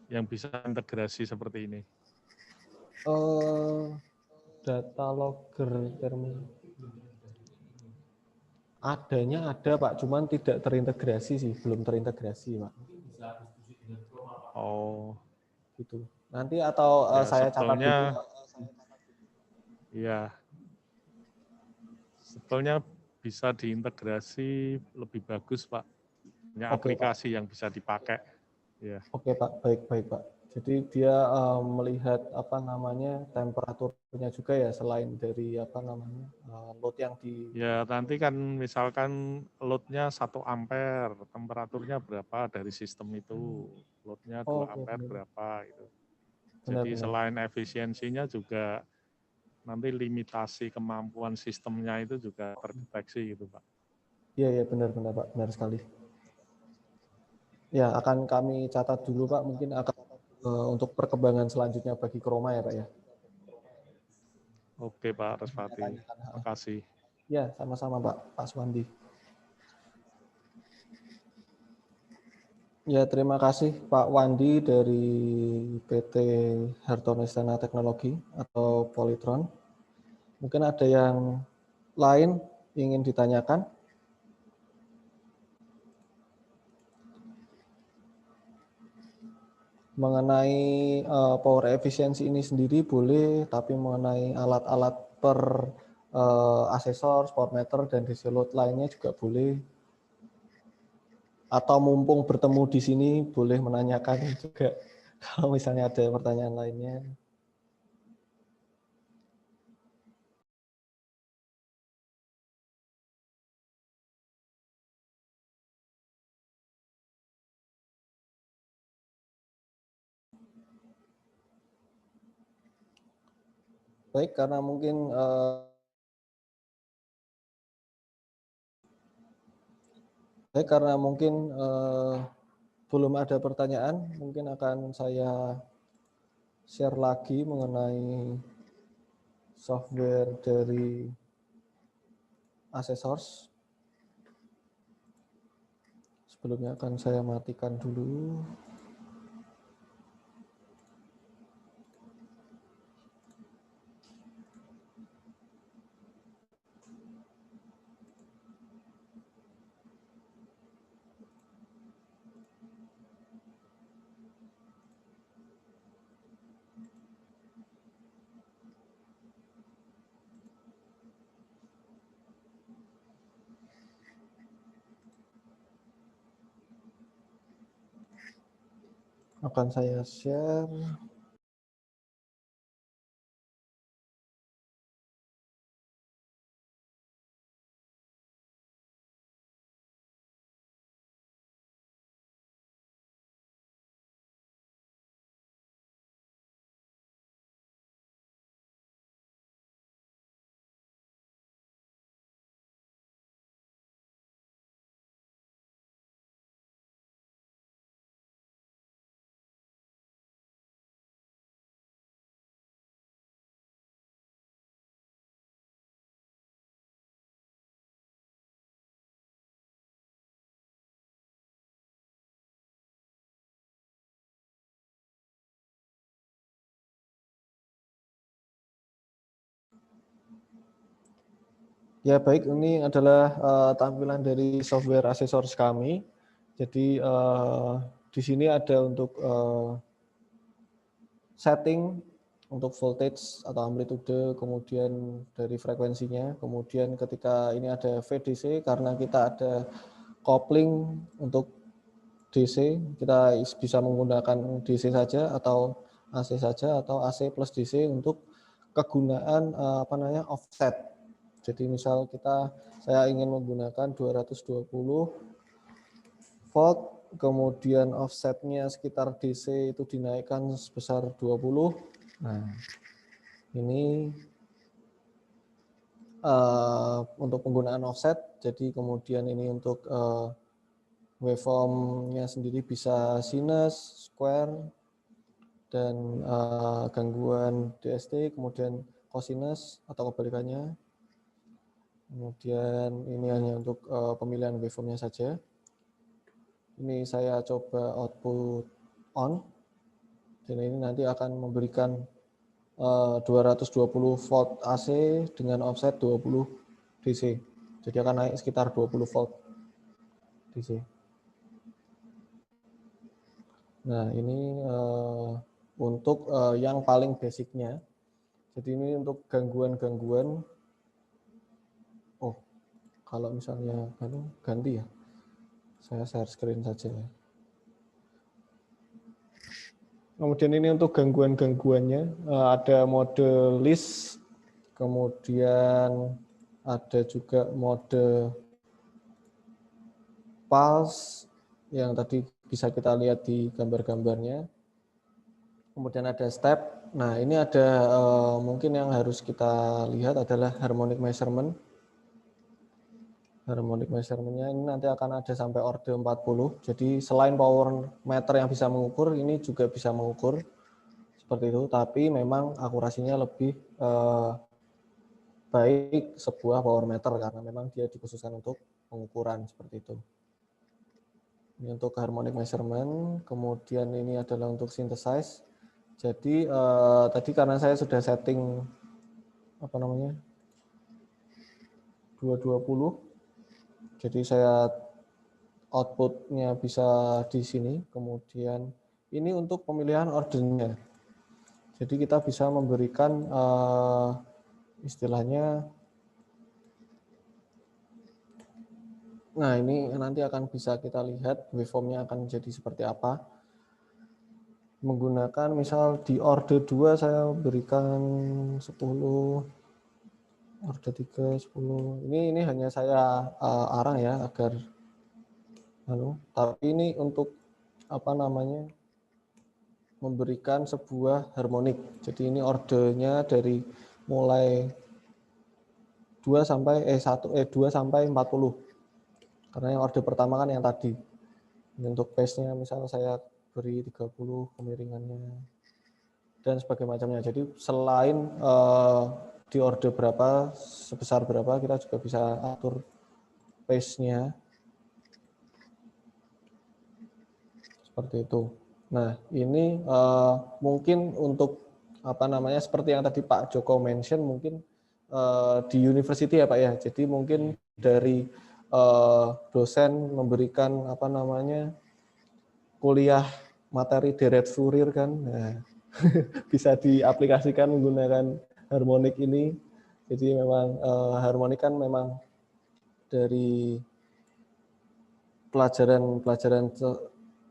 Yang bisa integrasi seperti ini. Data logger terminal. Adanya ada Pak, cuman tidak terintegrasi sih, belum terintegrasi Pak. Oh, Gitu. Nanti atau ya saya catat sebetulnya, dulu Pak. ya sebetulnya bisa diintegrasi lebih bagus Pak. Banyak Oke, Pak. aplikasi yang bisa dipakai. Ya. Oke Pak, baik Pak. Jadi dia melihat apa namanya temperaturnya juga ya, selain dari apa namanya load yang di. Ya nanti kan misalkan load-nya 1 ampere, temperaturnya berapa dari sistem itu, load-nya 2 Oke, ampere benar. berapa gitu. Jadi Benar. selain efisiensinya juga nanti limitasi kemampuan sistemnya itu juga terdeteksi gitu Pak. Iya benar Pak, benar sekali. Ya akan kami catat dulu Pak, mungkin akan untuk perkembangan selanjutnya bagi Chroma ya Pak ya. Oke Pak Respati, terima kasih. Ya sama-sama Pak Suwandi. Ya terima kasih Pak Wandi dari PT Hartonestana Teknologi atau Polytron. Mungkin ada yang lain ingin ditanyakan? Mengenai power efficiency ini sendiri boleh, tapi mengenai alat-alat per asesor, spot meter, dan DC load lainnya juga boleh. Atau mumpung bertemu di sini, boleh menanyakan juga kalau misalnya ada pertanyaan lainnya. Baik, karena mungkin belum ada pertanyaan, mungkin akan saya share lagi mengenai software dari Assessors. Sebelumnya akan saya matikan dulu. Akan saya share. Ya baik, ini adalah tampilan dari software Assessors kami. Jadi di sini ada untuk setting untuk voltage atau amplitude, kemudian dari frekuensinya, kemudian ketika ini ada VDC karena kita ada kopling untuk DC, kita bisa menggunakan DC saja atau AC saja atau AC plus DC untuk kegunaan offset. Jadi misal saya ingin menggunakan 220 volt, kemudian offsetnya sekitar DC itu dinaikkan sebesar 20. Nah, ini untuk penggunaan offset. Jadi kemudian ini untuk waveform-nya sendiri bisa sinus, square, dan gangguan DST, kemudian cosinus atau kebalikannya. Kemudian ini hanya untuk pemilihan waveform-nya saja. Ini saya coba output on, dan ini nanti akan memberikan 220 volt AC dengan offset 20 DC. Jadi akan naik sekitar 20 volt DC. Nah, ini untuk yang paling basicnya. Jadi ini untuk gangguan-gangguan. Oh, kalau misalnya ganti ya. Saya share screen saja ya. Kemudian ini untuk gangguan-gangguannya, ada mode list, kemudian ada juga mode pulse yang tadi bisa kita lihat di gambar-gambarnya. Kemudian ada step. Nah, ini ada mungkin yang harus kita lihat adalah harmonic measurement. Harmonic measurement-nya ini nanti akan ada sampai orde 40. Jadi selain power meter yang bisa mengukur, ini juga bisa mengukur seperti itu. Tapi memang akurasinya lebih baik sebuah power meter karena memang dia dikhususkan untuk pengukuran seperti itu. Ini untuk harmonic measurement. Kemudian ini adalah untuk synthesize. Jadi tadi karena saya sudah setting 220. Jadi saya outputnya bisa di sini, kemudian ini untuk pemilihan ordernya. Jadi kita bisa memberikan istilahnya, nah ini nanti akan bisa kita lihat waveformnya akan jadi seperti apa. Menggunakan misal di order 2 saya berikan 10, order 3, 10. Ini hanya saya arang ya agar tapi ini untuk memberikan sebuah harmonik. Jadi ini ordernya dari mulai 2 sampai 40. Karena yang order pertama kan yang tadi. Ini untuk pace-nya misalnya saya beri 30 kemiringannya dan sebagainya macamnya. Jadi selain di order berapa, sebesar berapa, kita juga bisa atur pace-nya. Seperti itu. Nah, ini mungkin untuk seperti yang tadi Pak Joko mention, mungkin di university ya Pak ya. Jadi mungkin dari dosen memberikan kuliah materi deret Fourier kan, nah, bisa diaplikasikan menggunakan harmonik ini. Jadi memang harmonik kan memang dari pelajaran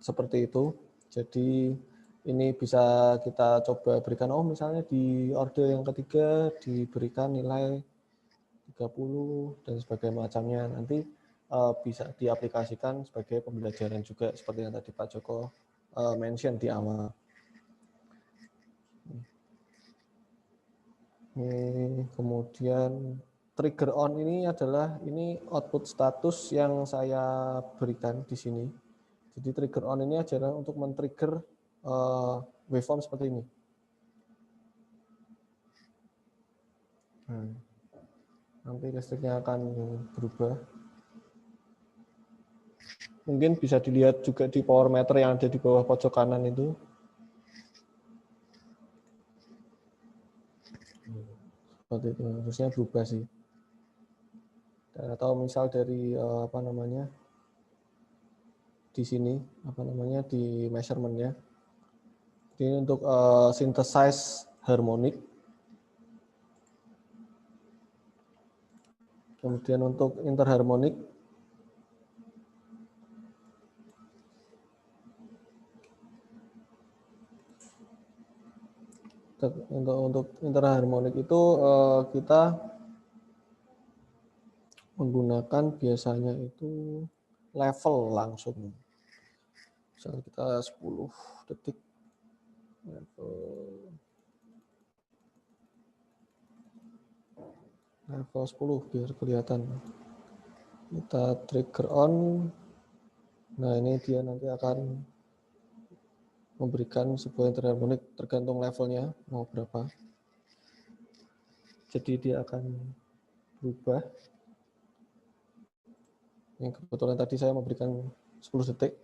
seperti itu. Jadi ini bisa kita coba berikan, misalnya di order yang ketiga diberikan nilai 30 dan sebagainya macamnya. Nanti bisa diaplikasikan sebagai pembelajaran juga seperti yang tadi Pak Joko mention di awal. Kemudian trigger on ini adalah output status yang saya berikan di sini. Jadi trigger on ini adalah untuk men-trigger waveform seperti ini. Nanti listriknya akan berubah. Mungkin bisa dilihat juga di power meter yang ada di bawah pojok kanan itu. Seperti itu, harusnya berubah sih. Atau misal dari di sini di measurement-nya. Ini untuk synthesize harmonic. Kemudian untuk interharmonic. Untuk interharmonic itu kita menggunakan biasanya itu level langsung. Misal kita 10 detik level 10 biar kelihatan. Kita trigger on. Nah, ini dia nanti akan memberikan sebuah interharmonic tergantung levelnya mau berapa. Jadi dia akan berubah. Yang kebetulan tadi saya memberikan 10 detik.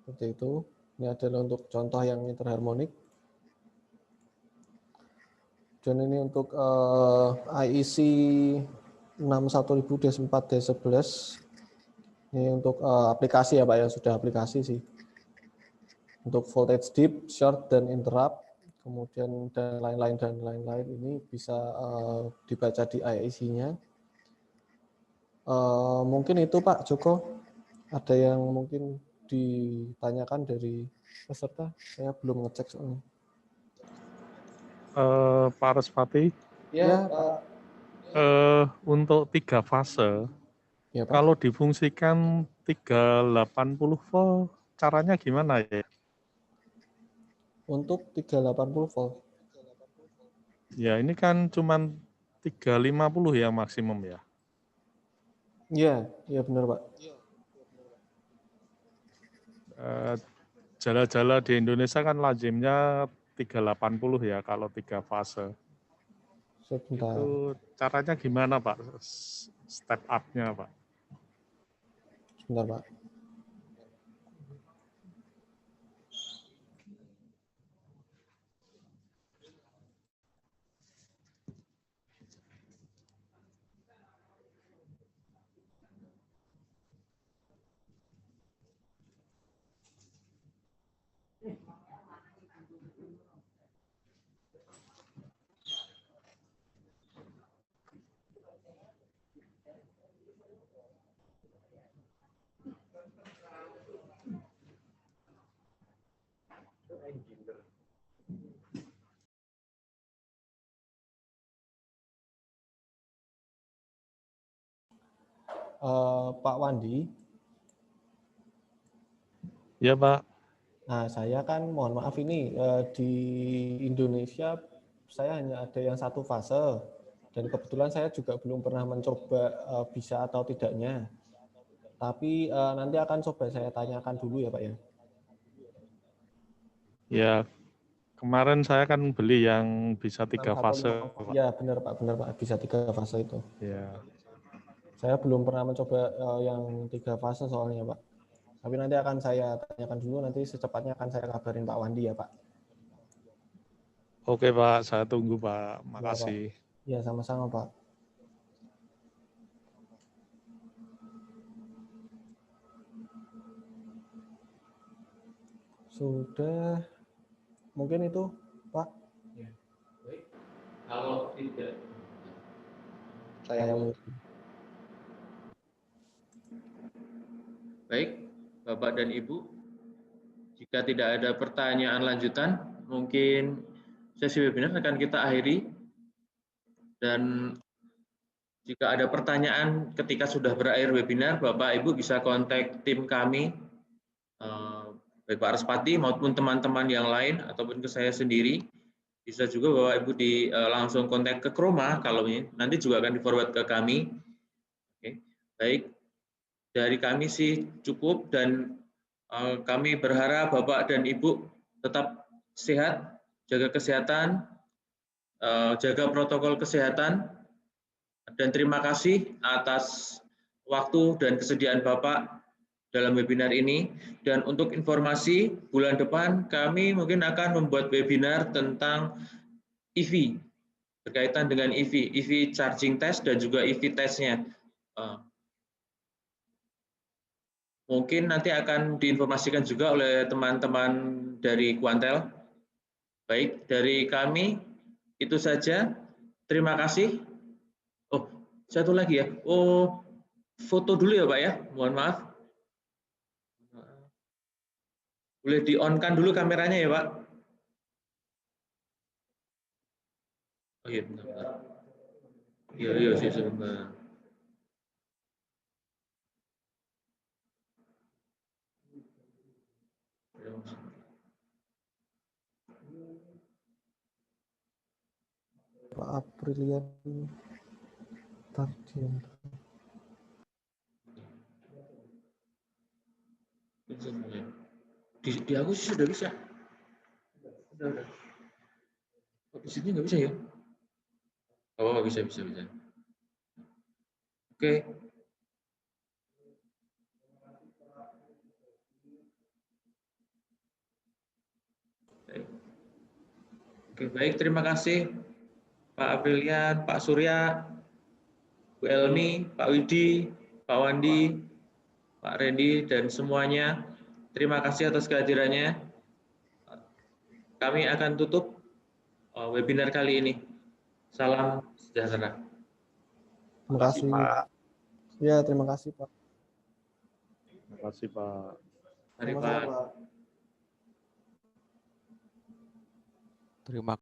Seperti itu. Ini adalah untuk contoh yang interharmonik. Dan ini untuk IEC 61000-4-11. Ini untuk aplikasi ya Pak ya, sudah aplikasi sih. Untuk voltage dip, short, dan interrupt, kemudian dan lain-lain ini bisa dibaca di IEC-nya. Mungkin itu Pak Joko, ada yang mungkin ditanyakan dari peserta, saya belum ngecek soalnya. Pak Respati, Ya, Pak. untuk 3 fase, Ya, Pak. kalau difungsikan 380 volt, caranya gimana ya? Untuk 380 volt. Ya, ini kan cuma 350 ya maksimum ya. Iya, iya benar Pak. Jala-jala di Indonesia kan lazimnya 380 ya kalau 3 fase. Sebentar. Itu caranya gimana Pak? Step up-nya Pak? Sebentar Pak. Pak Wandi. Ya Pak. Nah, saya kan mohon maaf ini di Indonesia saya hanya ada yang 1 fase dan kebetulan saya juga belum pernah mencoba bisa atau tidaknya. Tapi nanti akan coba saya tanyakan dulu ya Pak ya. Ya, kemarin saya kan beli yang bisa 3 fase. Ya benar Pak, bisa 3 fase itu. Ya. Saya belum pernah mencoba yang 3 fase soalnya Pak. Tapi nanti akan saya tanyakan dulu, nanti secepatnya akan saya kabarin Pak Wandi ya Pak. Oke Pak, saya tunggu Pak. Makasih. Ya sama-sama Pak. Sudah, mungkin itu Pak. Ya. Baik. Kalau tidak, Saya Baik, Bapak dan Ibu, jika tidak ada pertanyaan lanjutan, mungkin sesi webinar akan kita akhiri. Dan jika ada pertanyaan ketika sudah berakhir webinar, Bapak Ibu bisa kontak tim kami, baik Pak Respati maupun teman-teman yang lain, ataupun ke saya sendiri. Bisa juga Bapak Ibu langsung kontak ke Kroma, kalau ini nanti juga akan di-forward ke kami. Oke. Baik, dari kami sih cukup, dan kami berharap Bapak dan Ibu tetap sehat, jaga kesehatan, jaga protokol kesehatan, dan terima kasih atas waktu dan kesediaan Bapak dalam webinar ini. Dan untuk informasi, bulan depan kami mungkin akan membuat webinar tentang EV, berkaitan dengan EV charging test dan juga EV testnya. Mungkin nanti akan diinformasikan juga oleh teman-teman dari Kuantel. Baik, dari kami itu saja. Terima kasih. Oh, satu lagi ya. Oh, foto dulu ya Pak ya. Mohon maaf. Boleh di-on-kan dulu kameranya ya Pak. Oh iya, bentar. Iya, sih sebentar. Pak Aprilian Tardian. Di aku sih sudah bisa. Udah. Oh, di sini nggak bisa ya? Oh, bisa. Oke. Oke, baik, terima kasih Pak Aprilian, Pak Surya, Bu Elmi, Pak Widi, Pak Wandi, Pak Randy, dan semuanya. Terima kasih atas kehadirannya. Kami akan tutup webinar kali ini. Salam sejahtera. Terima kasih. Pak. Ya, terima kasih Pak. Terima kasih Pak. Mari Sama-sama, Pak. Pak. Terima